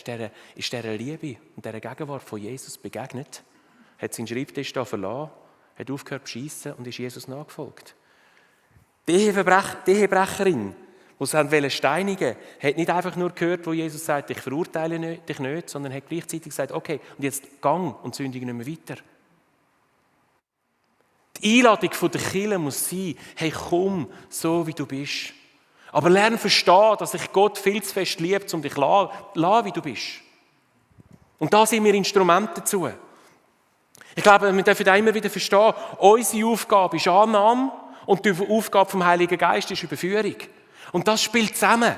ist dieser Liebe und dieser Gegenwart von Jesus begegnet, hat seinen Schreibtisch da verlassen, hat aufgehört zu schiessen und ist Jesus nachgefolgt. Die Ehebrecherin, die sie steinigen wollten, hat nicht einfach nur gehört, wo Jesus sagt, ich verurteile dich nicht, sondern hat gleichzeitig gesagt, okay, und jetzt gang und sündige nicht mehr weiter. Die Einladung der Kirche muss sein, hey, komm, so wie du bist. Aber lerne verstehen, dass dich Gott viel zu fest liebt, um dich zu lassen, wie du bist. Und da sind wir Instrumente dazu. Ich glaube, wir dürfen da immer wieder verstehen, unsere Aufgabe ist Annahme und die Aufgabe vom Heiligen Geist ist Überführung. Und das spielt zusammen.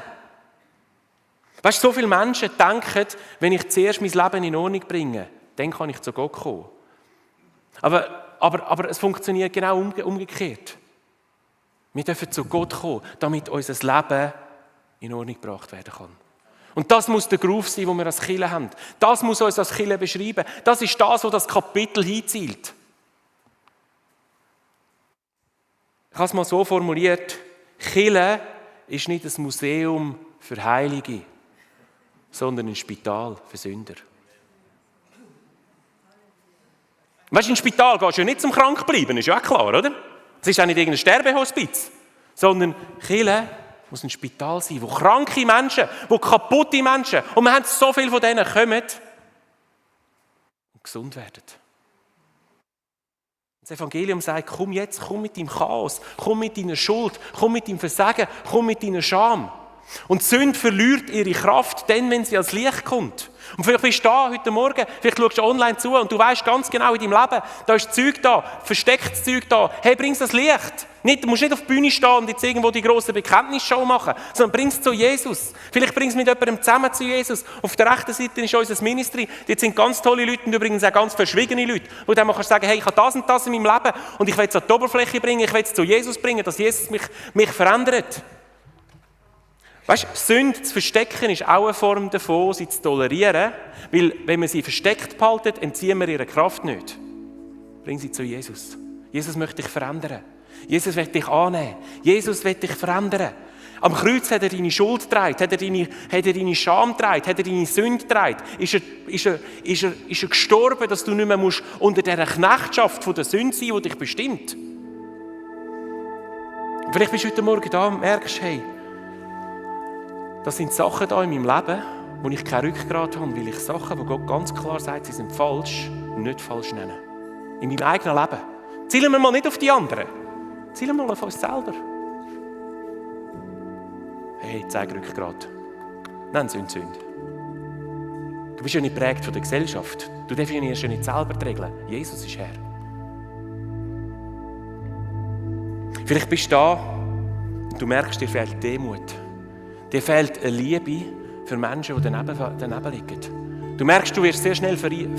Weißt du, so viele Menschen denken, wenn ich zuerst mein Leben in Ordnung bringe, dann kann ich zu Gott kommen. Aber es funktioniert genau umgekehrt. Wir dürfen zu Gott kommen, damit unser Leben in Ordnung gebracht werden kann. Und das muss der Groove sein, den wir als Kirche haben. Das muss uns als Kirche beschreiben. Das ist das, wo das Kapitel hinzielt. Ich habe es mal so formuliert, Kirche ist nicht ein Museum für Heilige, sondern ein Spital für Sünder. Weißt du, ins Spital gehst du ja nicht zum Krankbleiben, ist ja auch klar, oder? Es ist auch nicht irgendein Sterbehospiz, sondern Kirche muss ein Spital sein, wo kranke Menschen, wo kaputte Menschen, und wir haben so viele von denen, kommen und gesund werden. Das Evangelium sagt, komm jetzt, komm mit deinem Chaos, komm mit deiner Schuld, komm mit deinem Versagen, komm mit deiner Scham. Und die Sünde verliert ihre Kraft dann, wenn sie als Licht kommt. Und vielleicht bist du da heute Morgen, vielleicht schaust du online zu und du weißt ganz genau in deinem Leben, da ist Zeug da, verstecktes Zeug da. Hey, bring das Licht. Du musst nicht auf die Bühne stehen und jetzt irgendwo die grosse Bekenntnisshow machen, sondern bring es zu Jesus. Vielleicht bring es mit jemandem zusammen zu Jesus. Auf der rechten Seite ist unser Ministry. Dort sind ganz tolle Leute und übrigens auch ganz verschwiegene Leute, wo du dann sagen, hey, ich habe das und das in meinem Leben und ich will es an die Oberfläche bringen, ich will es zu Jesus bringen, dass Jesus mich verändert. Weißt du, Sünde zu verstecken ist auch eine Form davon, sie zu tolerieren, weil wenn man sie versteckt behalten, entziehen wir ihre Kraft nicht. Bring sie zu Jesus. Jesus möchte dich verändern. Jesus will dich annehmen. Jesus will dich verändern. Am Kreuz hat er deine Schuld getragen, hat er deine Scham getragen, hat er deine Sünde getragen. Ist er gestorben, dass du nicht mehr musst unter dieser Knechtschaft von der Sünde sein, die dich bestimmt. Und vielleicht bist du heute Morgen da und merkst, hey, das sind Sachen da in meinem Leben, wo ich kein Rückgrat habe, weil ich Sachen, wo Gott ganz klar sagt, sie sind falsch, nicht falsch nennen. In meinem eigenen Leben. Zielen wir mal nicht auf die anderen. Zielen wir mal auf uns selber. Hey, zeig Rückgrat. Nenn Sünde Sünde. Du bist ja nicht geprägt von der Gesellschaft. Du definierst ja nicht selber die Regeln. Jesus ist Herr. Vielleicht bist du da und du merkst, dir fehlt Demut. Dir fehlt eine Liebe für Menschen, die daneben liegen. Du merkst, du wirst sehr schnell verurteilt.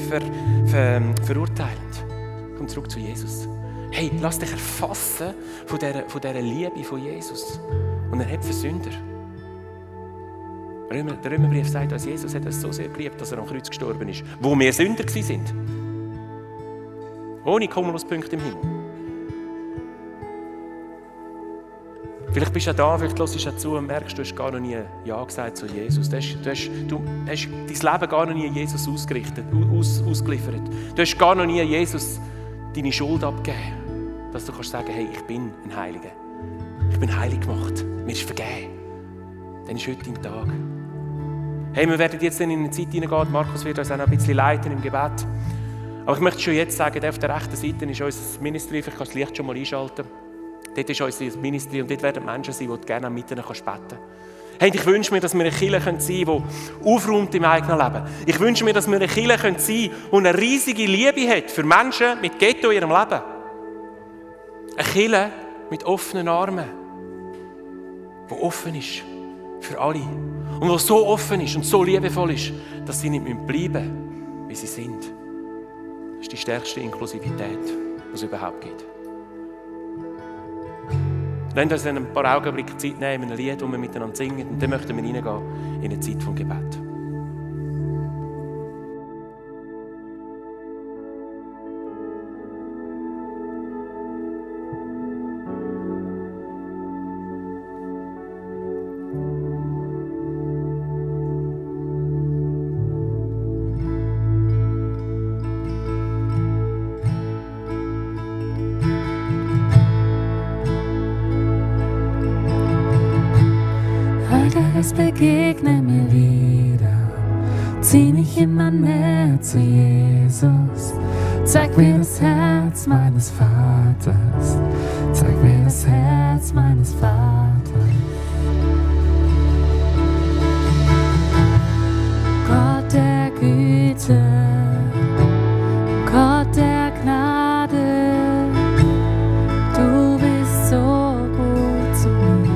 Komm zurück zu Jesus. Hey, lass dich erfassen von dieser Liebe von Jesus. Und er hat für Sünder. Der Römerbrief sagt uns, Jesus hat uns so sehr geliebt, dass er am Kreuz gestorben ist, wo wir Sünder waren. Ohne Kumuluspunkte im Himmel. Vielleicht bist du auch da, vielleicht hörst du auch zu und merkst, du hast gar noch nie Ja gesagt zu Jesus. Du hast dein Leben gar noch nie Jesus ausgeliefert. Du hast gar noch nie Jesus deine Schuld abgegeben. Dass du kannst sagen, hey, ich bin ein Heiliger. Ich bin heilig gemacht. Mir ist vergeben. Dann ist heute dein Tag. Hey, wir werden jetzt in eine Zeit hineingehen. Markus wird uns auch noch ein bisschen leiten im Gebet. Aber ich möchte schon jetzt sagen, der auf der rechten Seite ist unser Ministry. Vielleicht kannst du das Licht schon mal einschalten. Dort ist unser Ministry und dort werden Menschen sein, die du gerne mit ihnen beten kannst. Hey, ich wünsche mir, dass wir eine Kirche sein können, die aufräumt im eigenen Leben. Ich wünsche mir, dass wir eine Kirche sein können, die eine riesige Liebe hat für Menschen mit Ghetto in ihrem Leben. Eine Kirche mit offenen Armen, die offen ist für alle. Und die so offen ist und so liebevoll ist, dass sie nicht bleiben müssen, wie sie sind. Das ist die stärkste Inklusivität, die es überhaupt gibt. Lasst uns ein paar Augenblicke Zeit nehmen, ein Lied, das wir miteinander singen, und dann möchten wir hineingehen in eine Zeit vom Gebet. Es begegne mir wieder, zieh mich immer näher zu Jesus. Zeig mir das Herz meines Vaters, zeig mir das Herz meines Vaters. Gott der Güte, Gott der Gnade, du bist so gut zu mir.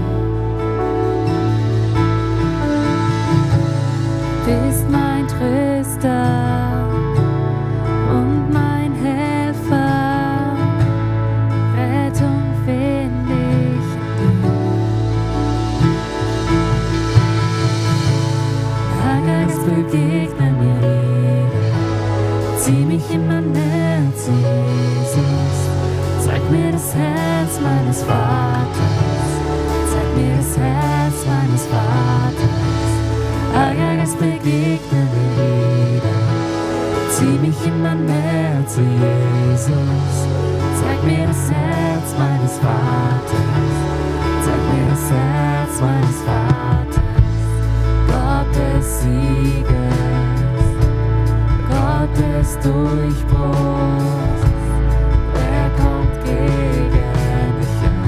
Bist mein Tröster und mein Helfer, Rettung find ich in dir. Herr Geist, begegne mir wieder, zieh mich immer näher zu Jesus. Zeig mir das Herz meines Vaters, zeig mir das Herz meines Vaters. Herr Geist, begegne mir wieder, zieh mich immer näher zu Jesus. Zeig mir das Herz meines Vaters, zeig mir das Herz meines Vaters. Gott des Sieges, Gott des Durchbruchs, wer kommt gegen dich an?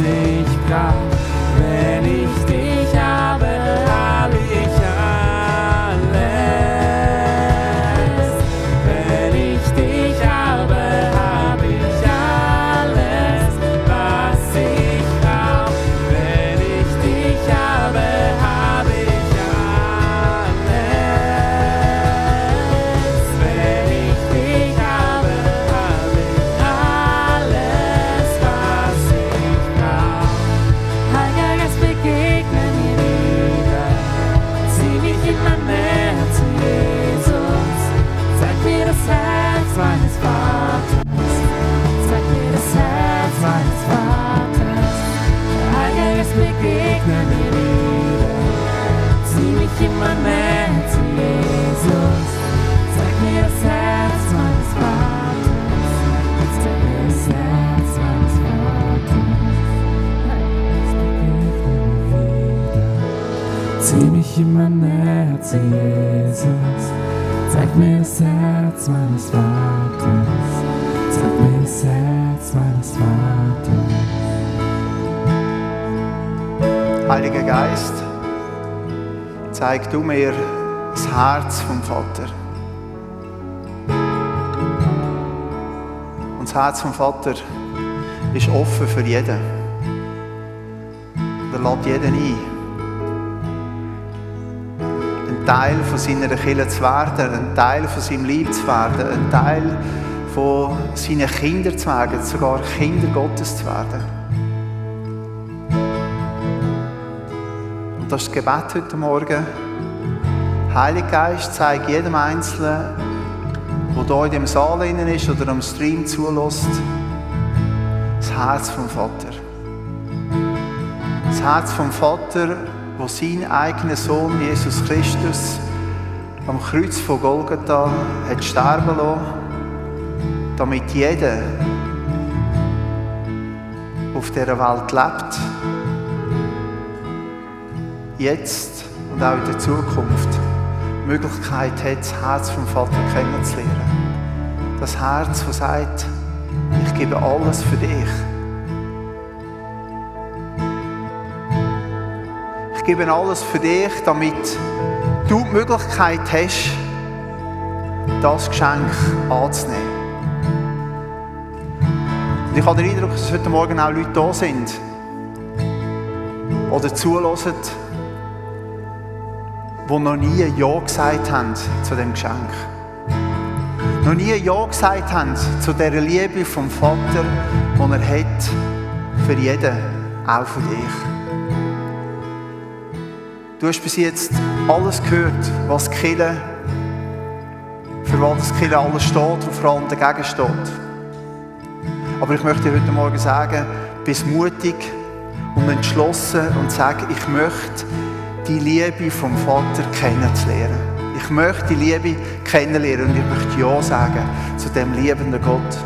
ich brauch. Wenn ich dich habe, hab ich alles. Wenn ich dich habe, hab ich alles, was ich brauch. Wenn ich dich habe, hab ich alles. Wenn ich dich habe, hab ich alles, was ich brauch. Heiliger Geist, begegne mir wieder. Zieh mich immer näher zu Jesus. Zeig mir das Herz meines Vaters. Zeig mir das Herz meines Vaters. Heiliger Geist, begegne mir wieder. Zieh mich immer näher zu Jesus. Zeig mir das Herz meines Vaters. Zeig mir das Herz meines Vaters. Zieh mich immer näher zu Jesus. Zeig mir das Herz meines Vaters. Zeig mir das Herz meines Vaters. Heiliger Geist, zeig du mir das Herz vom Vater. Und das Herz vom Vater ist offen für jeden. Er lädt jeden ein, ein Teil von seiner Kirche zu werden, ein Teil von seinem Leib zu werden, ein Teil von seinen Kindern zu werden, sogar Kinder Gottes zu werden. Und das ist das Gebet heute Morgen. Heiliger Geist, zeig jedem Einzelnen, der hier in dem Saal ist oder am Stream zulässt, das Herz vom Vater. Das Herz vom Vater, wo sein eigener Sohn Jesus Christus am Kreuz von Golgatha hat sterben lassen, damit jeder, der auf dieser Welt lebt, jetzt und auch in der Zukunft die Möglichkeit hat, das Herz vom Vater kennenzulernen. Das Herz, das sagt, ich gebe alles für dich. Ich gebe alles für dich, damit du die Möglichkeit hast, das Geschenk anzunehmen. Und ich habe den Eindruck, dass heute Morgen auch Leute da sind oder zuhören, die noch nie Ja gesagt haben zu dem Geschenk. Noch nie Ja gesagt haben zu dieser Liebe vom Vater, die er hat für jeden, auch für dich. Du hast bis jetzt alles gehört, was die Kirche, für was die Kirche alles steht und vor allem dagegen steht. Aber ich möchte dir heute Morgen sagen, bist mutig und entschlossen und sag, ich möchte die Liebe vom Vater kennenzulernen. Ich möchte die Liebe kennenlernen und ich möchte Ja sagen zu dem liebenden Gott.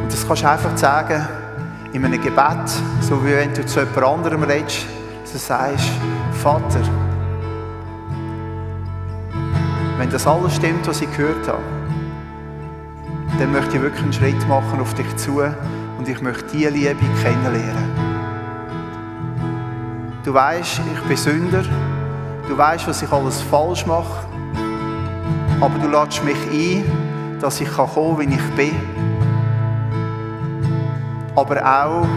Und das kannst du einfach sagen in einem Gebet, so wie wenn du zu jemand anderem redest, so sagst, Vater, wenn das alles stimmt, was ich gehört habe, dann möchte ich wirklich einen Schritt machen auf dich zu und ich möchte diese Liebe kennenlernen. Du weisst, ich bin Sünder. Du weisst, was ich alles falsch mache. Aber du lädst mich ein, dass ich kommen kann, wie ich bin. Aber auch,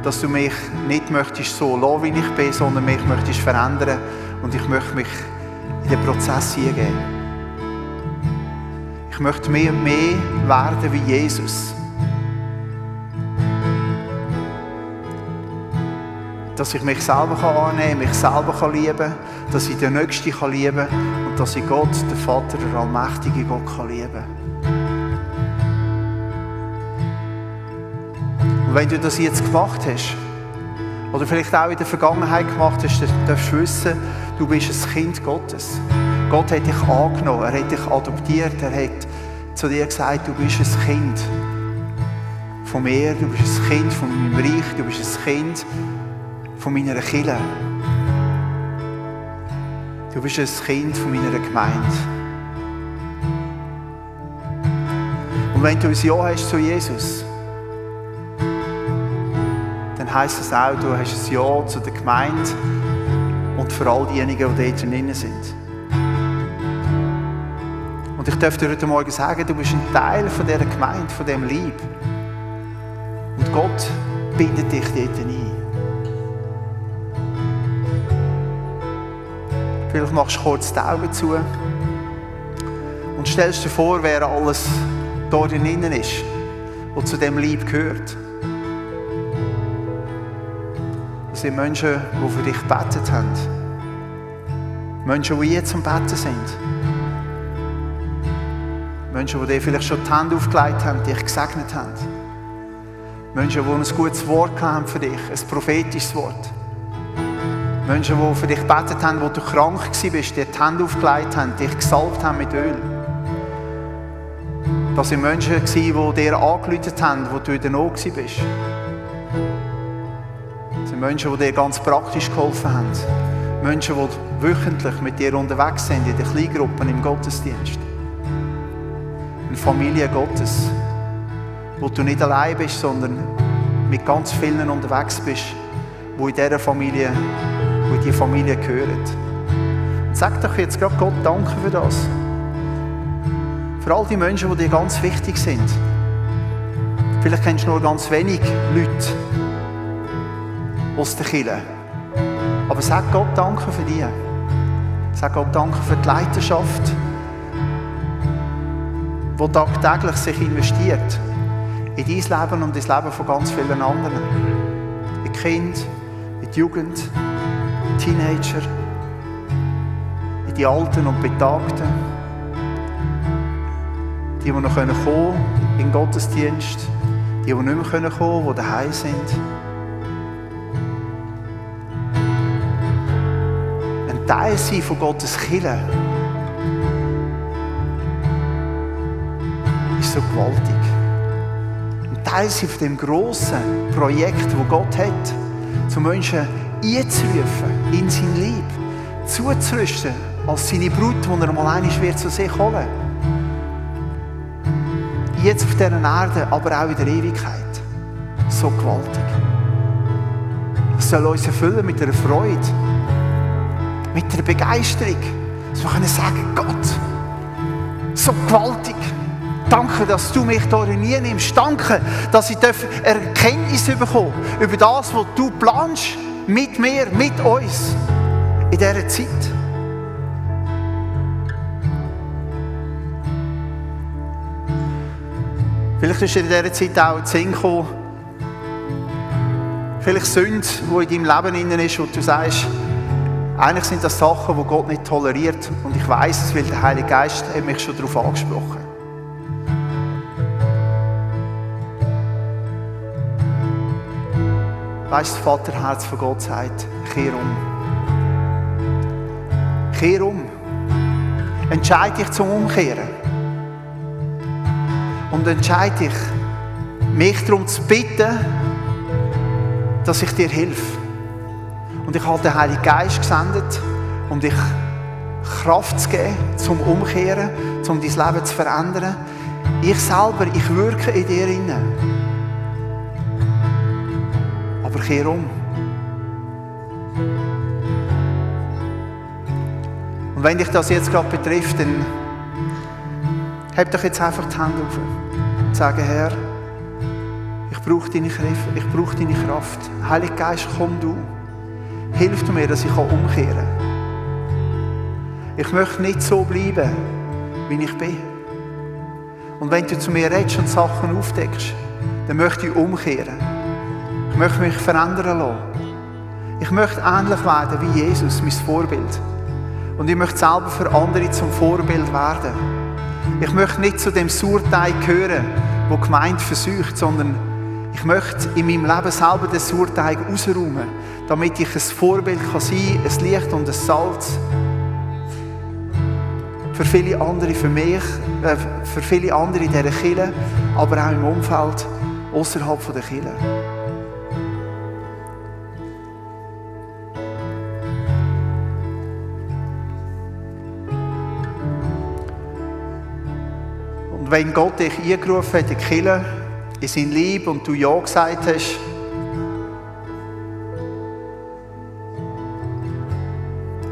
dass du mich nicht möchtest so lassen, wie ich bin, sondern mich möchtest verändern. Und ich möchte mich in den Prozess hingeben. Ich möchte mehr und mehr werden wie Jesus. Dass ich mich selber annehmen kann, mich selber lieben kann, dass ich den Nächsten lieben kann und dass ich Gott, den Vater, den allmächtigen Gott lieben kann. Und wenn du das jetzt gemacht hast, oder vielleicht auch in der Vergangenheit gemacht hast, dann darfst du wissen, du bist ein Kind Gottes. Gott hat dich angenommen, er hat dich adoptiert, er hat zu dir gesagt, du bist ein Kind von mir, du bist ein Kind von meinem Reich, du bist ein Kind von meiner Kirche. Du bist ein Kind von meiner Gemeinde. Und wenn du ein Ja hast zu Jesus, dann heisst das auch, du hast ein Ja zu der Gemeinde und für all diejenigen, die dort drin sind. Und ich darf dir heute Morgen sagen, du bist ein Teil von dieser Gemeinde, von diesem Leib. Und Gott bindet dich dort ein. Vielleicht machst du kurz die Augen zu und stellst dir vor, wer alles da drinnen ist, der zu diesem Leib gehört. Das sind Menschen, die für dich gebetet haben. Menschen, die jetzt am Betten sind. Menschen, die dir vielleicht schon die Hände aufgelegt haben, dich gesegnet haben. Menschen, die ein gutes Wort haben für dich, ein prophetisches Wort. Menschen, die für dich gebetet haben, wo du krank warst, dir die Hände aufgelegt haben, dich gesalbt haben mit Öl. Das waren Menschen, die dir angerufen haben, wo du in der Not warst. Das sind Menschen, die dir ganz praktisch geholfen haben. Menschen, die wöchentlich mit dir unterwegs sind, in den Kleingruppen im Gottesdienst. Eine Familie Gottes, wo du nicht allein bist, sondern mit ganz vielen unterwegs bist, die in dieser Familie, die in die Familie gehören. Und sag doch jetzt gerade Gott danke für das. Für all die Menschen, die dir ganz wichtig sind. Vielleicht kennst du nur ganz wenig Leute aus der Kirche. Aber sag Gott danke für die. Sag Gott danke für die Leiterschaft, die tagtäglich sich investiert in dein Leben und das Leben von ganz vielen anderen. In die Kinder, in die Jugend, in die Teenager, in die Alten und Betagten, die noch kommen können in den Gottesdienst, die nicht mehr kommen können, die daheim sind. Ein Teil sein von Gottes Kirche ist so gewaltig. Ein Teil sein von dem grossen Projekt, das Gott hat, zu Menschen einzurufen, in sein Leib, zuzurüsten, als seine Brut, die er mal einmal wird zu sich holen. Jetzt auf dieser Erde, aber auch in der Ewigkeit. So gewaltig. Es soll uns erfüllen mit einer Freude, mit einer Begeisterung, dass wir sagen können, Gott, so gewaltig. Danke, dass du mich hier nie nimmst. Danke, dass ich Erkenntnis bekomme über das, was du planst, mit mir, mit uns, in dieser Zeit. Vielleicht ist in dieser Zeit auch ein Sinn gekommen, vielleicht Sünde, die in deinem Leben drin ist, wo du sagst, eigentlich sind das Sachen, die Gott nicht toleriert. Und ich weiss es, weil der Heilige Geist hat mich schon darauf angesprochen. Weißt du, das Vaterherz von Gott sagt, kehr um. Kehr um. Entscheide dich zum Umkehren. Und entscheide dich, mich darum zu bitten, dass ich dir helfe. Und ich habe den Heiligen Geist gesendet, um dich Kraft zu geben, zum Umkehren, um dein Leben zu verändern. Ich selber, ich wirke in dir hinein. Aber kehr um. Und wenn dich das jetzt gerade betrifft, dann heb doch jetzt einfach die Hände auf und sage, Herr, ich brauche deine Kräfte, ich brauche deine Kraft. Heiliger Geist, komm du. Hilf du mir, dass ich umkehren kann. Ich möchte nicht so bleiben, wie ich bin. Und wenn du zu mir redest und Sachen aufdeckst, dann möchte ich umkehren. Ich möchte mich verändern lassen. Ich möchte ähnlich werden wie Jesus, mein Vorbild. Und ich möchte selber für andere zum Vorbild werden. Ich möchte nicht zu dem Sauerteig gehören, wo die Gemeinde versucht, sondern ich möchte in meinem Leben selber den Sauerteig rausräumen, damit ich ein Vorbild kann sein, ein Licht und ein Salz für viele andere, für mich, für viele andere in dieser Kirche, aber auch im Umfeld außerhalb der Kirche. Und wenn Gott dich eingerufen hat in die Kirche, in sein Leib und du Ja gesagt hast,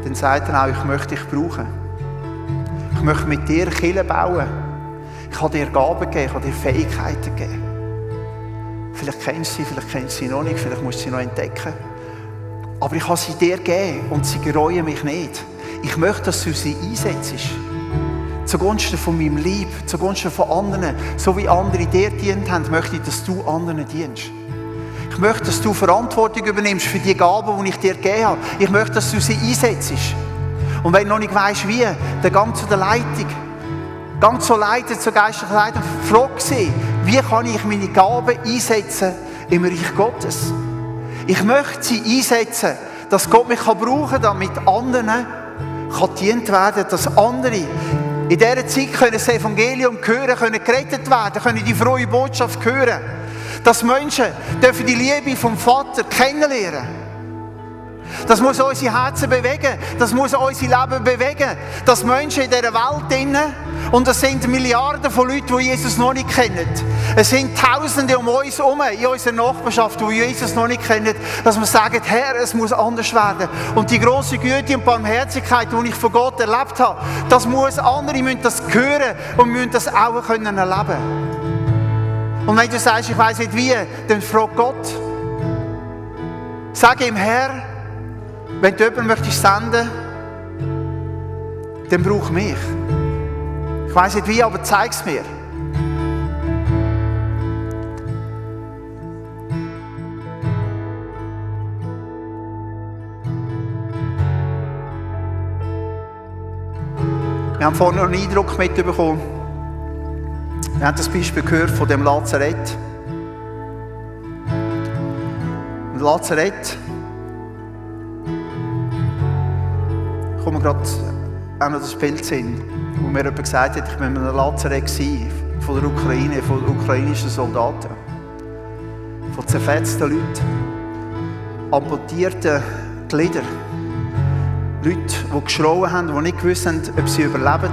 dann sagt er auch, ich möchte dich brauchen. Ich möchte mit dir Kirche bauen. Ich habe dir Gaben gegeben, ich habe dir Fähigkeiten gegeben. Vielleicht kennst du sie, vielleicht kennst du sie noch nicht, vielleicht musst du sie noch entdecken. Aber ich habe sie dir gegeben und sie gereuen mich nicht. Ich möchte, dass du sie einsetzt. Zugunsten von meinem Lieb, zugunsten von anderen. So wie andere dir dient haben, möchte ich, dass du anderen dienst. Ich möchte, dass du Verantwortung übernimmst für die Gaben, die ich dir gegeben habe. Ich möchte, dass du sie einsetzt. Und wenn du noch nicht weisst, wie, dann geh zu der Leitung. Geh zur Leitung, zur geistlichen Leitung. Frag sie, wie kann ich meine Gaben einsetzen im Reich Gottes? Ich möchte sie einsetzen, dass Gott mich brauchen kann, damit anderen gedient werden, dass andere in dieser Zeit das Evangelium hören können, gerettet werden, können die frohe Botschaft hören. Dass Menschen dürfen die Liebe vom Vater kennenlernen. Das muss unsere Herzen bewegen, das muss unser Leben bewegen. Dass Menschen in dieser Welt drinnen, und es sind Milliarden von Leuten, die Jesus noch nicht kennen. Es sind Tausende um uns herum, in unserer Nachbarschaft, die Jesus noch nicht kennen, dass wir sagen, Herr, es muss anders werden. Und die grosse Güte und Barmherzigkeit, die ich von Gott erlebt habe, das muss andere müssen das hören und müssen das auch können erleben. Und wenn du sagst, ich weiss nicht wie, dann frag Gott. Sag ihm, Herr, wenn du jemanden möchtest senden, dann brauch mich. Ich weiss nicht wie, aber zeig es mir. Wir haben vorhin noch einen Eindruck mitbekommen. Wir haben das Beispiel gehört von dem Lazarett. Und Lazarett, ich komme gerade auch noch das Bild sehen, wo mir jemand gesagt hat, ich war mit einem Lazarett von der Ukraine, von ukrainischen Soldaten. Von zerfetzten Leuten, amputierten Glieder. Leute, die geschrauen haben, die nicht gewusst haben, ob sie überleben.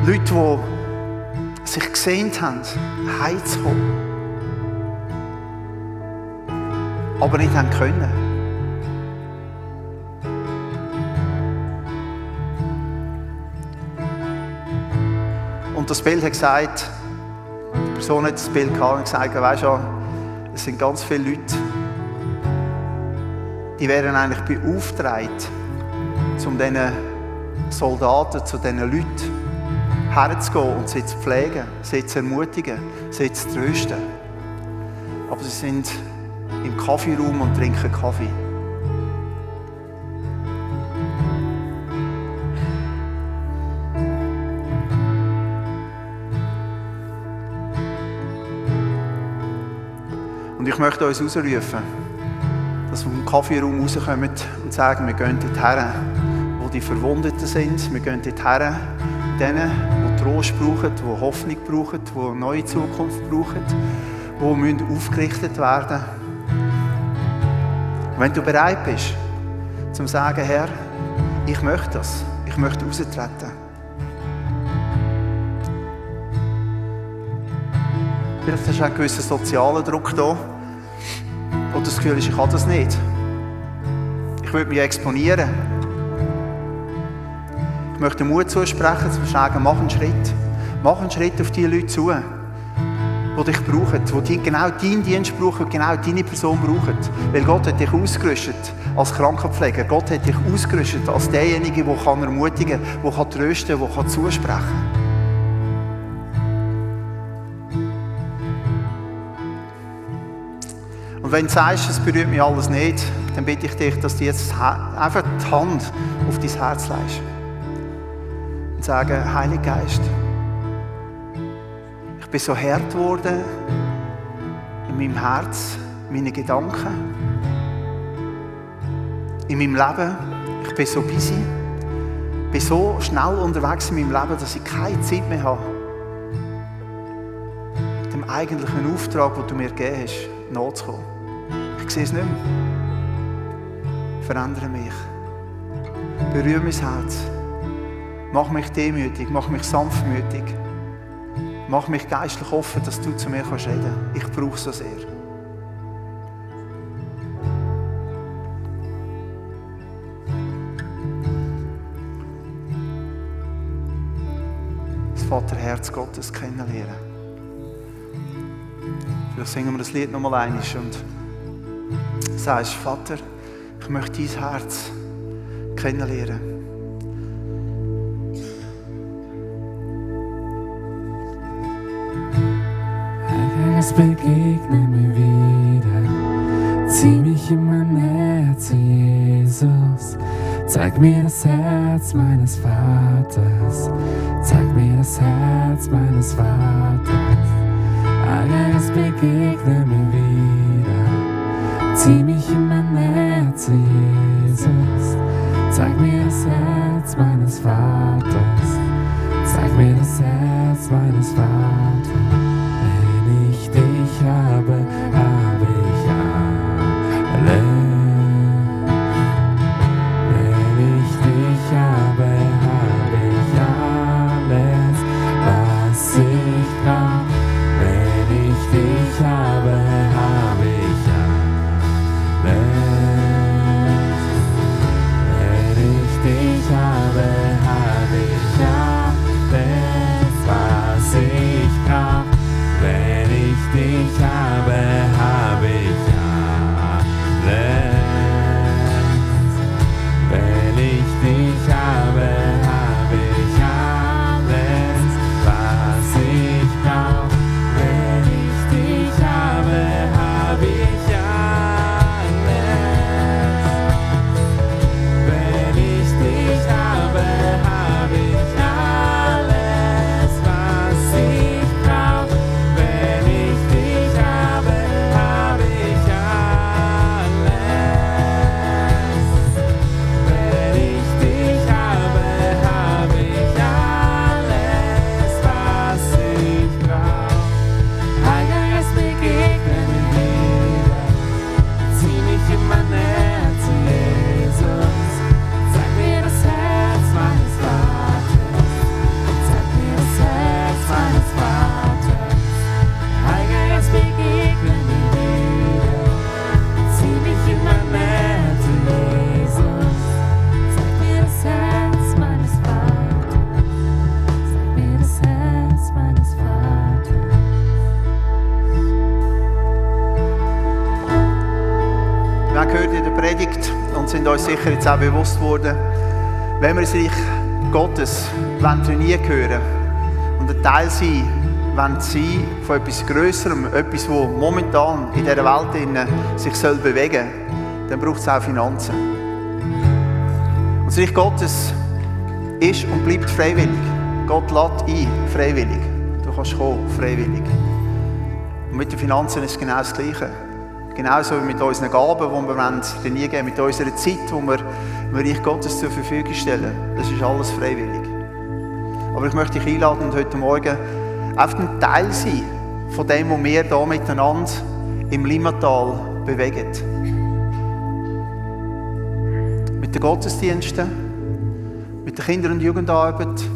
Leute, die sich gesehnt haben, heimzukommen. Aber nicht haben können. Und das Bild hat gesagt, die Person hat das Bild gehabt und gesagt, weisst du, es sind ganz viele Leute, die werden eigentlich beauftragt, um diesen Soldaten, zu diesen Leuten herzugehen und sie zu pflegen, sie zu ermutigen, sie zu trösten. Aber sie sind im Kaffeeraum und trinken Kaffee. Und ich möchte uns ausrufen, dass wir vom Kaffeeraum rauskommen und sagen, wir gehen dorthin, wo die Verwundeten sind. Wir gehen dorthin, denen, die Trost brauchen, die Hoffnung brauchen, die eine neue Zukunft brauchen, die aufgerichtet werden müssen. Wenn du bereit bist, zum zu sagen, Herr, ich möchte das, ich möchte raustreten. Vielleicht hast du auch einen gewissen sozialen Druck da. Oder das Gefühl ist, ich kann das nicht. Ich würde mich exponieren. Ich möchte Mut zusprechen, zu sagen, mach einen Schritt. Mach einen Schritt auf die Leute zu, die dich brauchen, die genau deinen Dienst brauchen, genau deine Person brauchen. Weil Gott hat dich ausgerüstet als Krankenpfleger. Gott hat dich ausgerüstet als derjenige, der ermutigen kann, der trösten kann, der zusprechen kann. Und wenn du sagst, es berührt mich alles nicht, dann bitte ich dich, dass du jetzt einfach die Hand auf dein Herz legst. Und sagen, Heiliger Geist, ich bin so hart geworden in meinem Herz, in meinen Gedanken, in meinem Leben. Ich bin so busy, bin so schnell unterwegs in meinem Leben, dass ich keine Zeit mehr habe, dem eigentlichen Auftrag, den du mir gegeben hast, nachzukommen. Ich sehe es nicht mehr. Verändere mich. Berühre mein Herz. Mach mich demütig, mach mich sanftmütig. Mach mich geistlich offen, dass du zu mir reden kannst. Ich brauche es so sehr. Vaterherz Gottes kennenlernen. Vielleicht singen wir das Lied noch mal einmal und sagst, Vater, ich möchte dein Herz kennenlernen. Geist, begegne mir wieder, zieh mich immer näher zu Jesus. Zeig mir das Herz meines Vaters, zeig mir das Herz meines Vaters. Geist, begegne mir wieder, zieh mich immer näher zu Jesus. Zeig mir das Herz meines Vaters, zeig mir das Herz meines Vaters. Wenn ich dich habe, habe ich alles. Wenn ich dich habe, habe ich alles, was ich brauch. Wenn ich dich habe, habe ich alles. Wenn ich dich habe, habe ich alles, was ich brauch. Wenn ich dich habe, habe ich alles. Wenn ich dich habe, habe ich alles, was ich brauch. Wenn ich dich habe, habe ich alles. Wenn ich dich habe, habe ich alles, was ich brauch. Wenn ich dich habe, habe ich alles. Wenn ich dich habe, habe ich alles, was ich brauch. Heiliger Geist, begegne mir wieder, zieh mich immer näher zu Jesus. Zeig mir das Herz meines Vaters, zeig mir das Herz meines Vaters. Heiliger Geist, begegne mir wieder, zieh mich immer näher zu Jesus. Zeig mir das Herz meines Vaters, zeig mir das Herz meines Vaters. Wir haben gehört in der Predigt und sind uns sicher jetzt auch bewusst worden, wenn wir ins Reich Gottes trainieren gehören und ein Teil sein von etwas Grösserem, etwas, das momentan in dieser Welt sich bewegen soll, dann braucht es auch Finanzen. Und das Reich Gottes ist und bleibt freiwillig. Gott lädt ein, freiwillig. Du kannst kommen, freiwillig. Und mit den Finanzen ist es genau das Gleiche. Genauso wie mit unseren Gaben, die wir trainieren wollen, mit unserer Zeit, die wir im Reich Gottes zur Verfügung stellen. Das ist alles freiwillig. Aber ich möchte dich einladen und heute Morgen einfach ein Teil sein von dem, was wir hier miteinander im Limmatal bewegen. Mit den Gottesdiensten, mit der Kinder- und Jugendarbeit,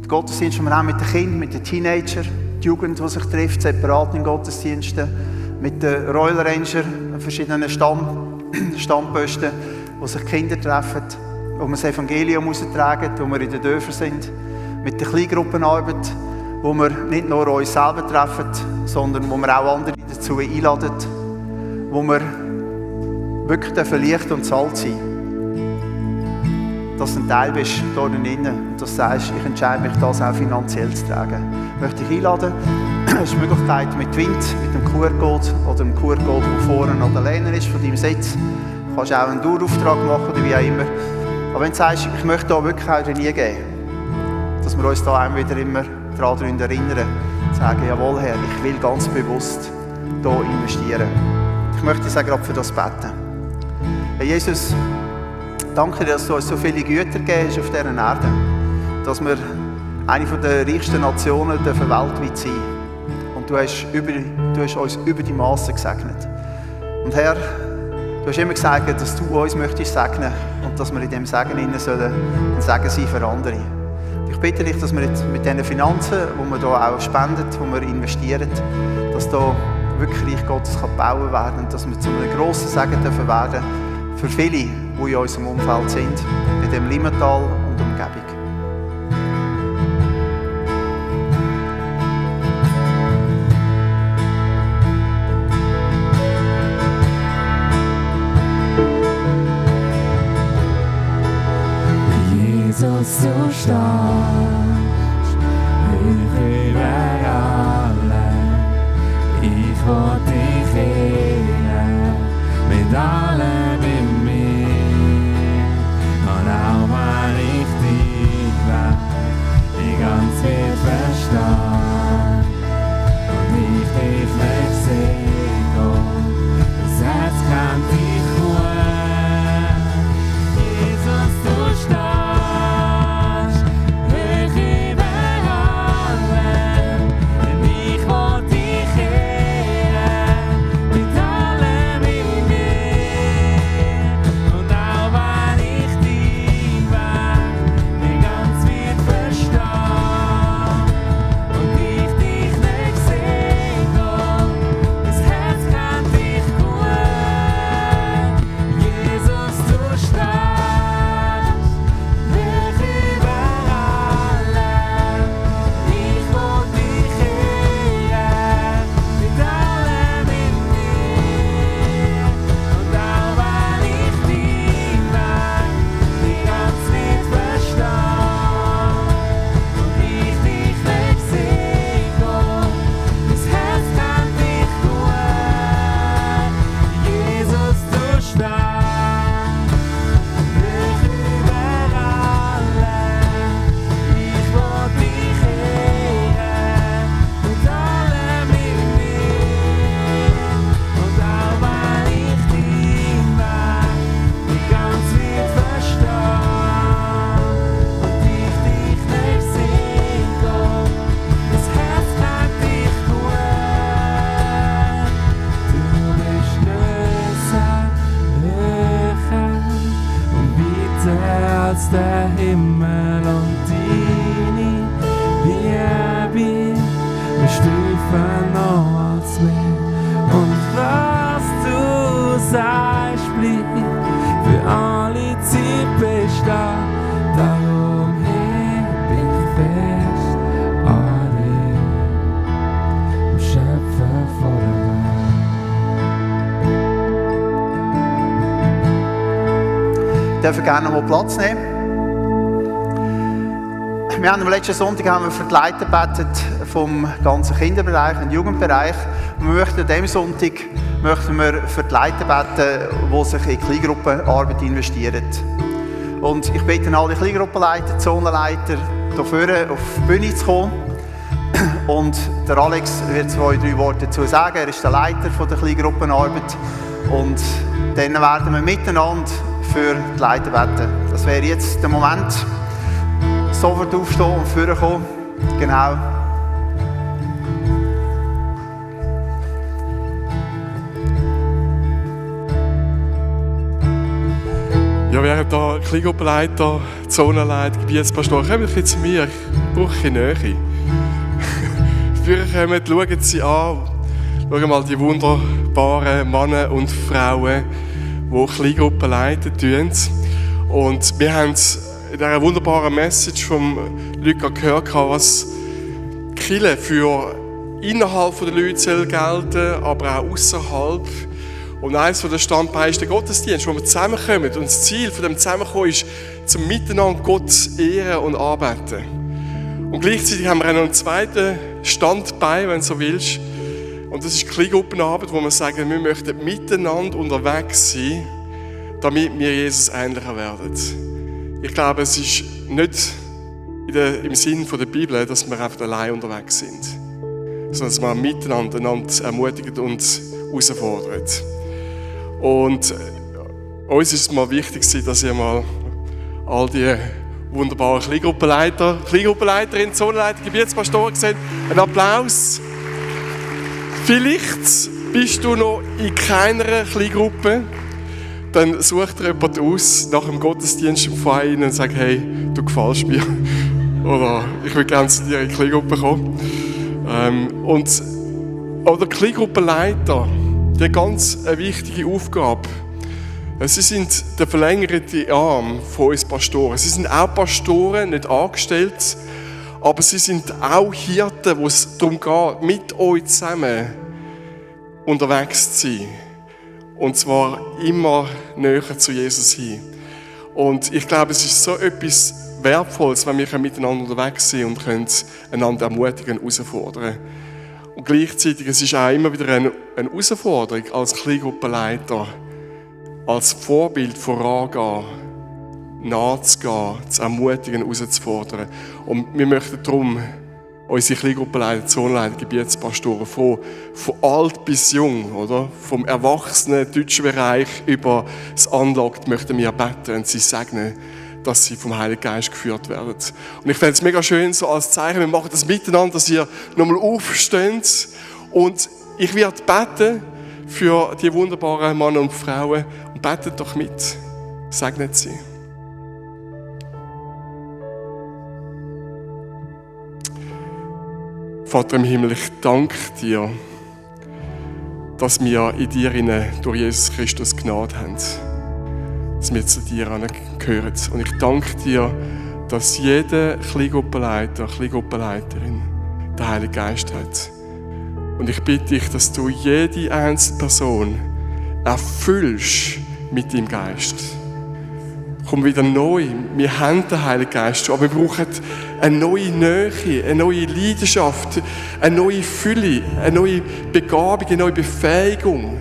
der Gottesdienst, den wir haben mit den Kindern, mit den Teenagern, die Jugend, die sich trifft, separat in Gottesdiensten, mit den Royal Rangers, verschiedenen Stammposten, wo sich Kinder treffen, wo wir das Evangelium austragen, wo wir in den Dörfern sind, mit der Kleingruppenarbeit, wo wir nicht nur uns selber treffen, sondern wo wir auch andere dazu einladen, wo wir wirklich Licht und Salz sein dürfen. Dass du ein Teil bist hier drinnen und dass du sagst, ich entscheide mich, das auch finanziell zu tragen. Ich möchte dich einladen. Du hast die Möglichkeit mit Wind, mit dem QR-Code oder dem QR-Code, der vorne an der Lehne ist von deinem Sitz. Du kannst auch einen Dauerauftrag machen oder wie auch immer. Aber wenn du sagst, ich möchte da wirklich auch reingehen, dass wir uns da auch wieder immer daran erinnern, zu sagen, jawohl Herr, ich will ganz bewusst hier investieren. Ich möchte dir gerade für das beten. Herr Jesus, danke dir, dass du uns so viele Güter gegeben hast auf dieser Erde, dass wir eine der reichsten Nationen weltweit sind. Und du hast uns über die Massen gesegnet. Und Herr, du hast immer gesagt, dass du uns möchtest segnen und dass wir in diesem Segen ein Segen sein für andere. Und ich bitte dich, dass wir jetzt mit diesen Finanzen, die wir hier auch spenden, die wir investieren, dass da wirklich Reich Gottes bauen werden und dass wir zu einem grossen Segen werden dürfen für viele, die in unserem Umfeld sind, in dem Limmatal und Umgebung. Himmel und deine Liebe. Wir stüfen noch als Meer. Und was du sagst, bleibt für alle Zeit bestehen. Darum heb ich fest an dich, dem Schöpfer von der Welt. Ich darf gerne noch mal Platz nehmen. Wir haben am letzten Sonntag für die Leiter gebetet vom ganzen Kinderbereich und Jugendbereich. Und wir möchten an diesem Sonntag für die Leiter beten, die sich in Kleingruppenarbeit investieren. Und ich bitte alle Kleingruppenleiter, Zonenleiter, hier vorne auf die Bühne zu kommen. Und der Alex wird 2-3 Worte dazu sagen. Er ist der Leiter der Kleingruppenarbeit. Und dann werden wir miteinander für die Leiter beten. Das wäre jetzt der Moment. Sofort aufstehen und vorkommen. Genau. Ja, während da Kleingruppenleiter, Zonenleiter, Gebietspastor, kommen Sie zu mir, ich brauche Nähe. Früher kommen, schauen Sie an, schauen mal die wunderbaren Männer und Frauen, die Kleingruppen leiten. Und wir haben in dieser wunderbaren Message von Luca gehört, was die Kirche für innerhalb der Leute gelten, aber auch außerhalb. Und eines der Standbeine ist der Gottesdienst, wo wir zusammenkommen. Und das Ziel von dem Zusammenkommen ist, zum Miteinander Gott ehren und arbeiten. Und gleichzeitig haben wir noch einen zweiten Standbein, wenn du so willst. Und das ist die Kleingruppenarbeit, wo wir sagen, wir möchten miteinander unterwegs sein, damit wir Jesus ähnlicher werden. Ich glaube, es ist nicht im Sinn der Bibel, dass wir einfach allein unterwegs sind, sondern dass wir miteinander einander ermutigen und herausfordern. Und uns ist es mal wichtig, dass ihr mal all die wunderbaren Kleingruppenleiter, Kleingruppenleiterinnen, Zonenleiter, Gebietspastoren seht. Ein Applaus. Vielleicht bist du noch in keiner Kleingruppe. Dann such dir jemand aus nach dem Gottesdienst im Verein und sag, hey, du gefällst mir. Oder ich will gerne zu dir in die Kleingruppe kommen. Oder Kleingruppenleiter, die haben ganz eine wichtige Aufgabe. Sie sind der verlängerte Arm von uns Pastoren. Sie sind auch Pastoren, nicht angestellt, aber sie sind auch Hirten, wo es darum geht, mit euch zusammen unterwegs zu sein. Und zwar immer näher zu Jesus hin. Und ich glaube, es ist so etwas Wertvolles, wenn wir miteinander unterwegs sind und können einander ermutigen und herausfordern. Und gleichzeitig es ist auch immer wieder eine Herausforderung als Kleingruppenleiter, als Vorbild vorangehen, nachzugehen, zu ermutigen, herauszufordern. Und wir möchten darum unsere Kleingruppenleiter, Zonenleiter, Gebietspastoren von alt bis jung, oder? Vom erwachsenen deutschen Bereich über das Unlocked möchten wir beten und sie segnen, dass sie vom Heiligen Geist geführt werden. Und ich fände es mega schön, so als Zeichen, wir machen das miteinander, dass ihr nochmal aufsteht. Und ich werde beten für die wunderbaren Männer und Frauen. Und betet doch mit. Segnet sie. Vater im Himmel, ich danke dir, dass wir in dir durch Jesus Christus Gnade haben. Dass wir zu dir gehören. Und ich danke dir, dass jeder Kleingruppenleiter, Kleingruppenleiterin den Heiligen Geist hat. Und ich bitte dich, dass du jede einzelne Person erfüllst mit deinem Geist. Komm wieder neu. Wir haben den Heiligen Geist, aber wir brauchen eine neue Nähe, eine neue Leidenschaft, eine neue Fülle, eine neue Begabung, eine neue Befähigung.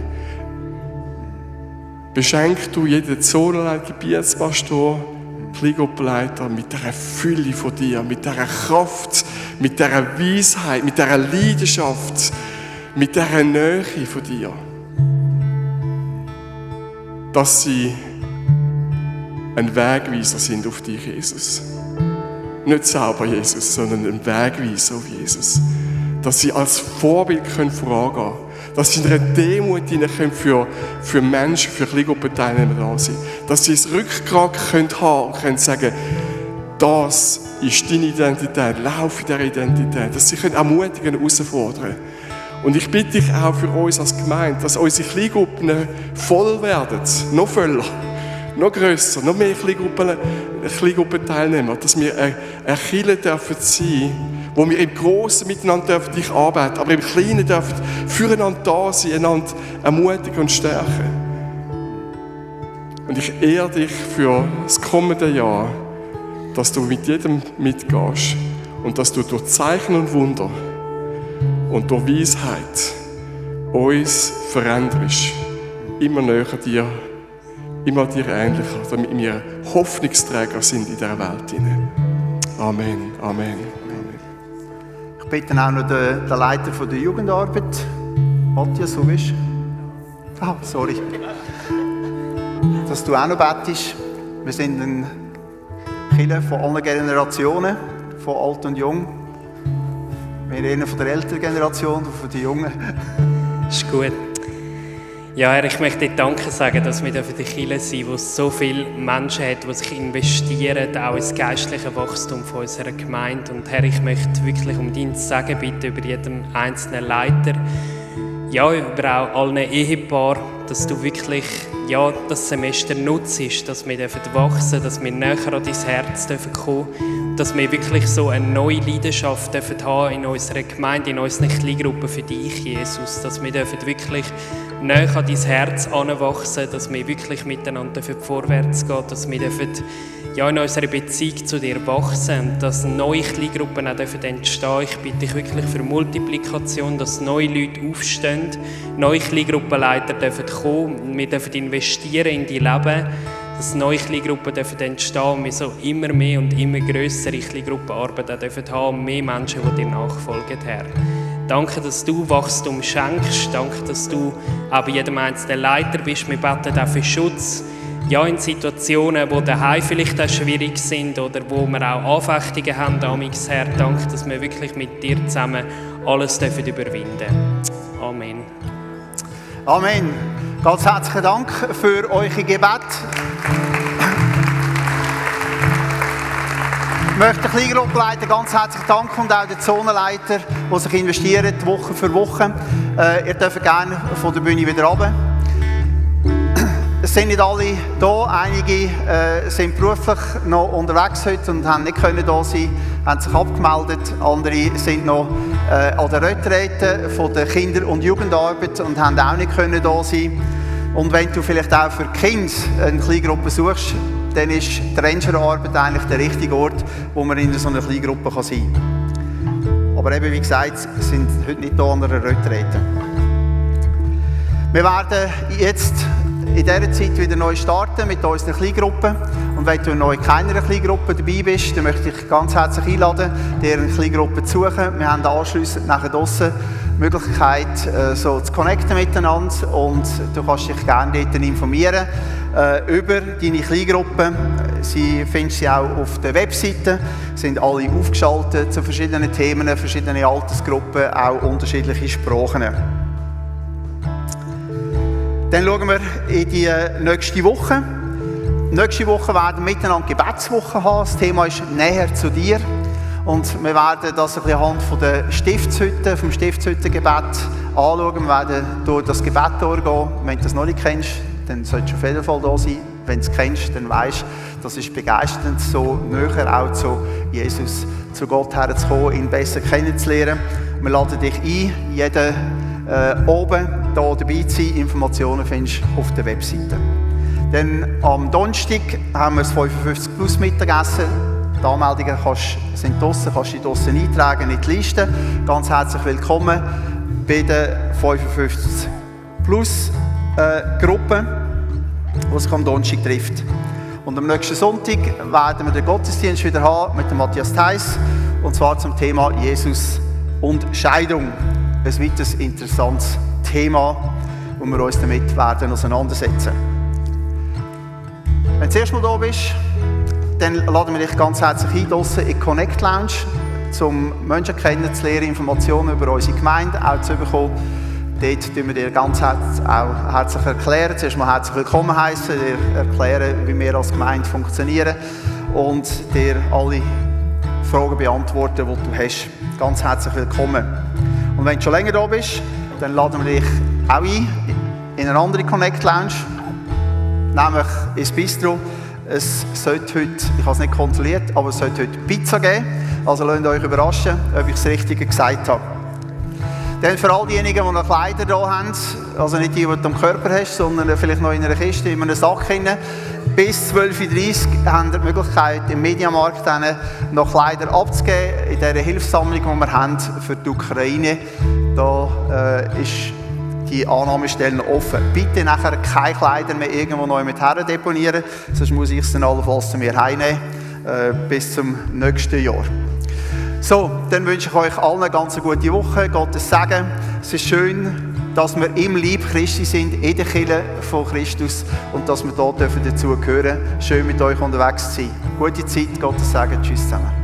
Beschenk du jeden Zonenleiter, Gebietspastor, Kleingruppenleiter mit dieser Fülle von dir, mit dieser Kraft, mit dieser Weisheit, mit dieser Leidenschaft, mit dieser Nähe von dir. Dass sie ein Wegweiser sind auf dich, Jesus. Nicht selber Jesus, sondern ein Wegweiser auf Jesus. Dass sie als Vorbild vorangehen können. Dass sie in einer Demut für Menschen, für Kleingruppen-Teilnehmer da sind. Dass sie das Rückgrat haben können und können sagen, das ist deine Identität. Lauf in dieser Identität. Dass sie ermutigen und herausfordern. Und ich bitte dich auch für uns als Gemeinde, dass unsere Kleingruppen voll werden, noch voller, noch grösser, noch mehr Kleingruppenteilnehmer, dass wir eine Kirche dürfen sein, wo wir im Grossen miteinander dürfen dich arbeiten, aber im Kleinen dürfen füreinander da sein, einander ermutigen und stärken. Und ich ehre dich für das kommende Jahr, dass du mit jedem mitgehst und dass du durch Zeichen und Wunder und durch Weisheit uns veränderst, immer näher dir, immer dir ähnlicher, damit wir Hoffnungsträger sind in dieser Welt. Amen, Amen. Ich bitte auch noch den Leiter der Jugendarbeit, Matthias, wo bist du? Ah, sorry. Dass du auch noch bettest. Wir sind eine Kirche von allen Generationen, von alt und jung. Wir reden von der älteren Generation, von der jungen. Ist gut. Ja, Herr, ich möchte dir Danke sagen, dass wir die Kirche sind, wo es so viele Menschen hat, die sich investieren, auch ins geistliche Wachstum von unserer Gemeinde. Und Herr, ich möchte wirklich um dein Segen bitten über jeden einzelnen Leiter, ja, über auch allen Ehepaaren, dass du wirklich das Semester nutzt, dass wir wachsen dürfen, dass wir näher an dein Herz kommen dürfen, dass wir wirklich so eine neue Leidenschaft haben in unserer Gemeinde, in unseren Kleingruppen für dich, Jesus, dass wir wirklich näher an dein Herz heranwachsen, dass wir wirklich miteinander vorwärts gehen, dass wir in unserer Beziehung zu dir wachsen und dass neue Kleingruppen auch entstehen dürfen. Ich bitte dich wirklich für Multiplikation, dass neue Leute aufstehen, neue Kleingruppenleiter dürfen kommen, wir dürfen investieren in die Leben, dass neue Kleingruppen entstehen dürfen und wir so immer mehr und immer grössere Kleingruppenarbeit dürfen haben und mehr Menschen, die dir nachfolgen, Herr. Danke, dass du Wachstum schenkst. Danke, dass du auch bei jedem einzelnen Leiter bist. Wir beten auch für Schutz. Ja, in Situationen, wo daheim vielleicht auch schwierig sind oder wo wir auch Anfechtungen haben, damals, Herr, danke, dass wir wirklich mit dir zusammen alles überwinden dürfen. Amen. Amen. Ganz herzlichen Dank für euer Gebet. Ich möchte den Kleingruppenleiter ganz herzlich danken und auch den Zonenleiter, die sich investieren, Woche für Woche. Ihr dürft gerne von der Bühne wieder runter. Es sind nicht alle da, einige sind beruflich noch unterwegs heute und haben nicht da sein, haben sich abgemeldet. Andere sind noch an der Retrette von der Kinder- und Jugendarbeit und haben auch nicht da sein. Und wenn du vielleicht auch für Kinder eine Kleingruppe suchst, dann ist die Rangerarbeit eigentlich der richtige Ort, wo man in so einer Kleingruppe sein kann. Aber eben, wie gesagt, sind heute nicht hier an einer Retrette. Wir werden jetzt in dieser Zeit wieder neu starten mit unseren Kleingruppen. Und wenn du neu in keiner Kleingruppe dabei bist, dann möchte ich dich ganz herzlich einladen, dir eine Kleingruppe zu suchen. Wir haben anschliessend nachher draussen die Möglichkeit, so zu connecten miteinander. Und du kannst dich gerne dort informieren über deine Kleingruppen. Sie findest sie auch auf der Webseite, sind alle aufgeschaltet zu verschiedenen Themen, verschiedene Altersgruppen, auch unterschiedliche Sprachen. Dann schauen wir in die nächste Woche. Nächste Woche werden wir miteinander Gebetswoche haben. Das Thema ist «Näher zu dir». Und wir werden das ein bisschen anhand von der Stiftshütte, vom Stiftshüttengebet anschauen. Wir werden durch das Gebet durchgehen. Wenn du das noch nicht kennst, dann solltest du auf jeden Fall da sein. Wenn du es kennst, dann weisst du, das ist begeisternd, so näher auch zu Jesus, zu Gott herzukommen, ihn besser kennenzulernen. Wir laden dich ein, jeden oben hier dabei zu sein. Informationen findest du auf der Webseite. Dann am Donnerstag haben wir das 55 Plus Mittagessen. Die Anmeldungen sind draussen, kannst du dich draussen eintragen in die Liste. Ganz herzlich willkommen bei der 55 Plus Gruppe, die sich am Donnerstag trifft. Und am nächsten Sonntag werden wir den Gottesdienst wieder haben mit dem Matthias Theis, und zwar zum Thema Jesus und Scheidung. Ein weiteres interessantes Thema, wo wir uns damit werden auseinandersetzen. Wenn du das erste Mal da bist, dann laden wir dich ganz herzlich ein, draussen in die Connect Lounge, um Menschen kennenzulernen, Informationen über unsere Gemeinde auch zu bekommen. dort tun wir dir ganz auch herzlich erklären. Zuerst mal herzlich willkommen heißen, dir erklären, wie wir als Gemeinde funktionieren und dir alle Fragen beantworten, die du hast. Ganz herzlich willkommen. Und wenn du schon länger da bist, dann laden wir dich auch ein in eine andere Connect Lounge, nämlich ins Bistro. Es sollte heute, ich habe es nicht kontrolliert, aber es sollte heute Pizza geben. Also lasst euch überraschen, ob ich das Richtige gesagt habe. Dann für all diejenigen, die noch Kleider da haben, also nicht die du am Körper hast, sondern vielleicht noch in einer Kiste, in einem Sack hinein. Bis 12.30 Uhr haben wir die Möglichkeit, im Mediamarkt noch Kleider abzugeben, in dieser Hilfssammlung, die wir haben für die Ukraine. Da ist die Annahmestellen offen. Bitte nachher keine Kleider mehr irgendwo neu mit her deponieren, sonst muss ich es dann allenfalls zu mir heimnehmen, bis zum nächsten Jahr. So, dann wünsche ich euch allen eine ganz gute Woche, Gottes Segen. Es ist schön, dass wir im Leib Christi sind, in der Kirche von Christus und dass wir dort dazu gehören dürfen. Schön mit euch unterwegs zu sein. Gute Zeit, Gottes Segen, tschüss zusammen.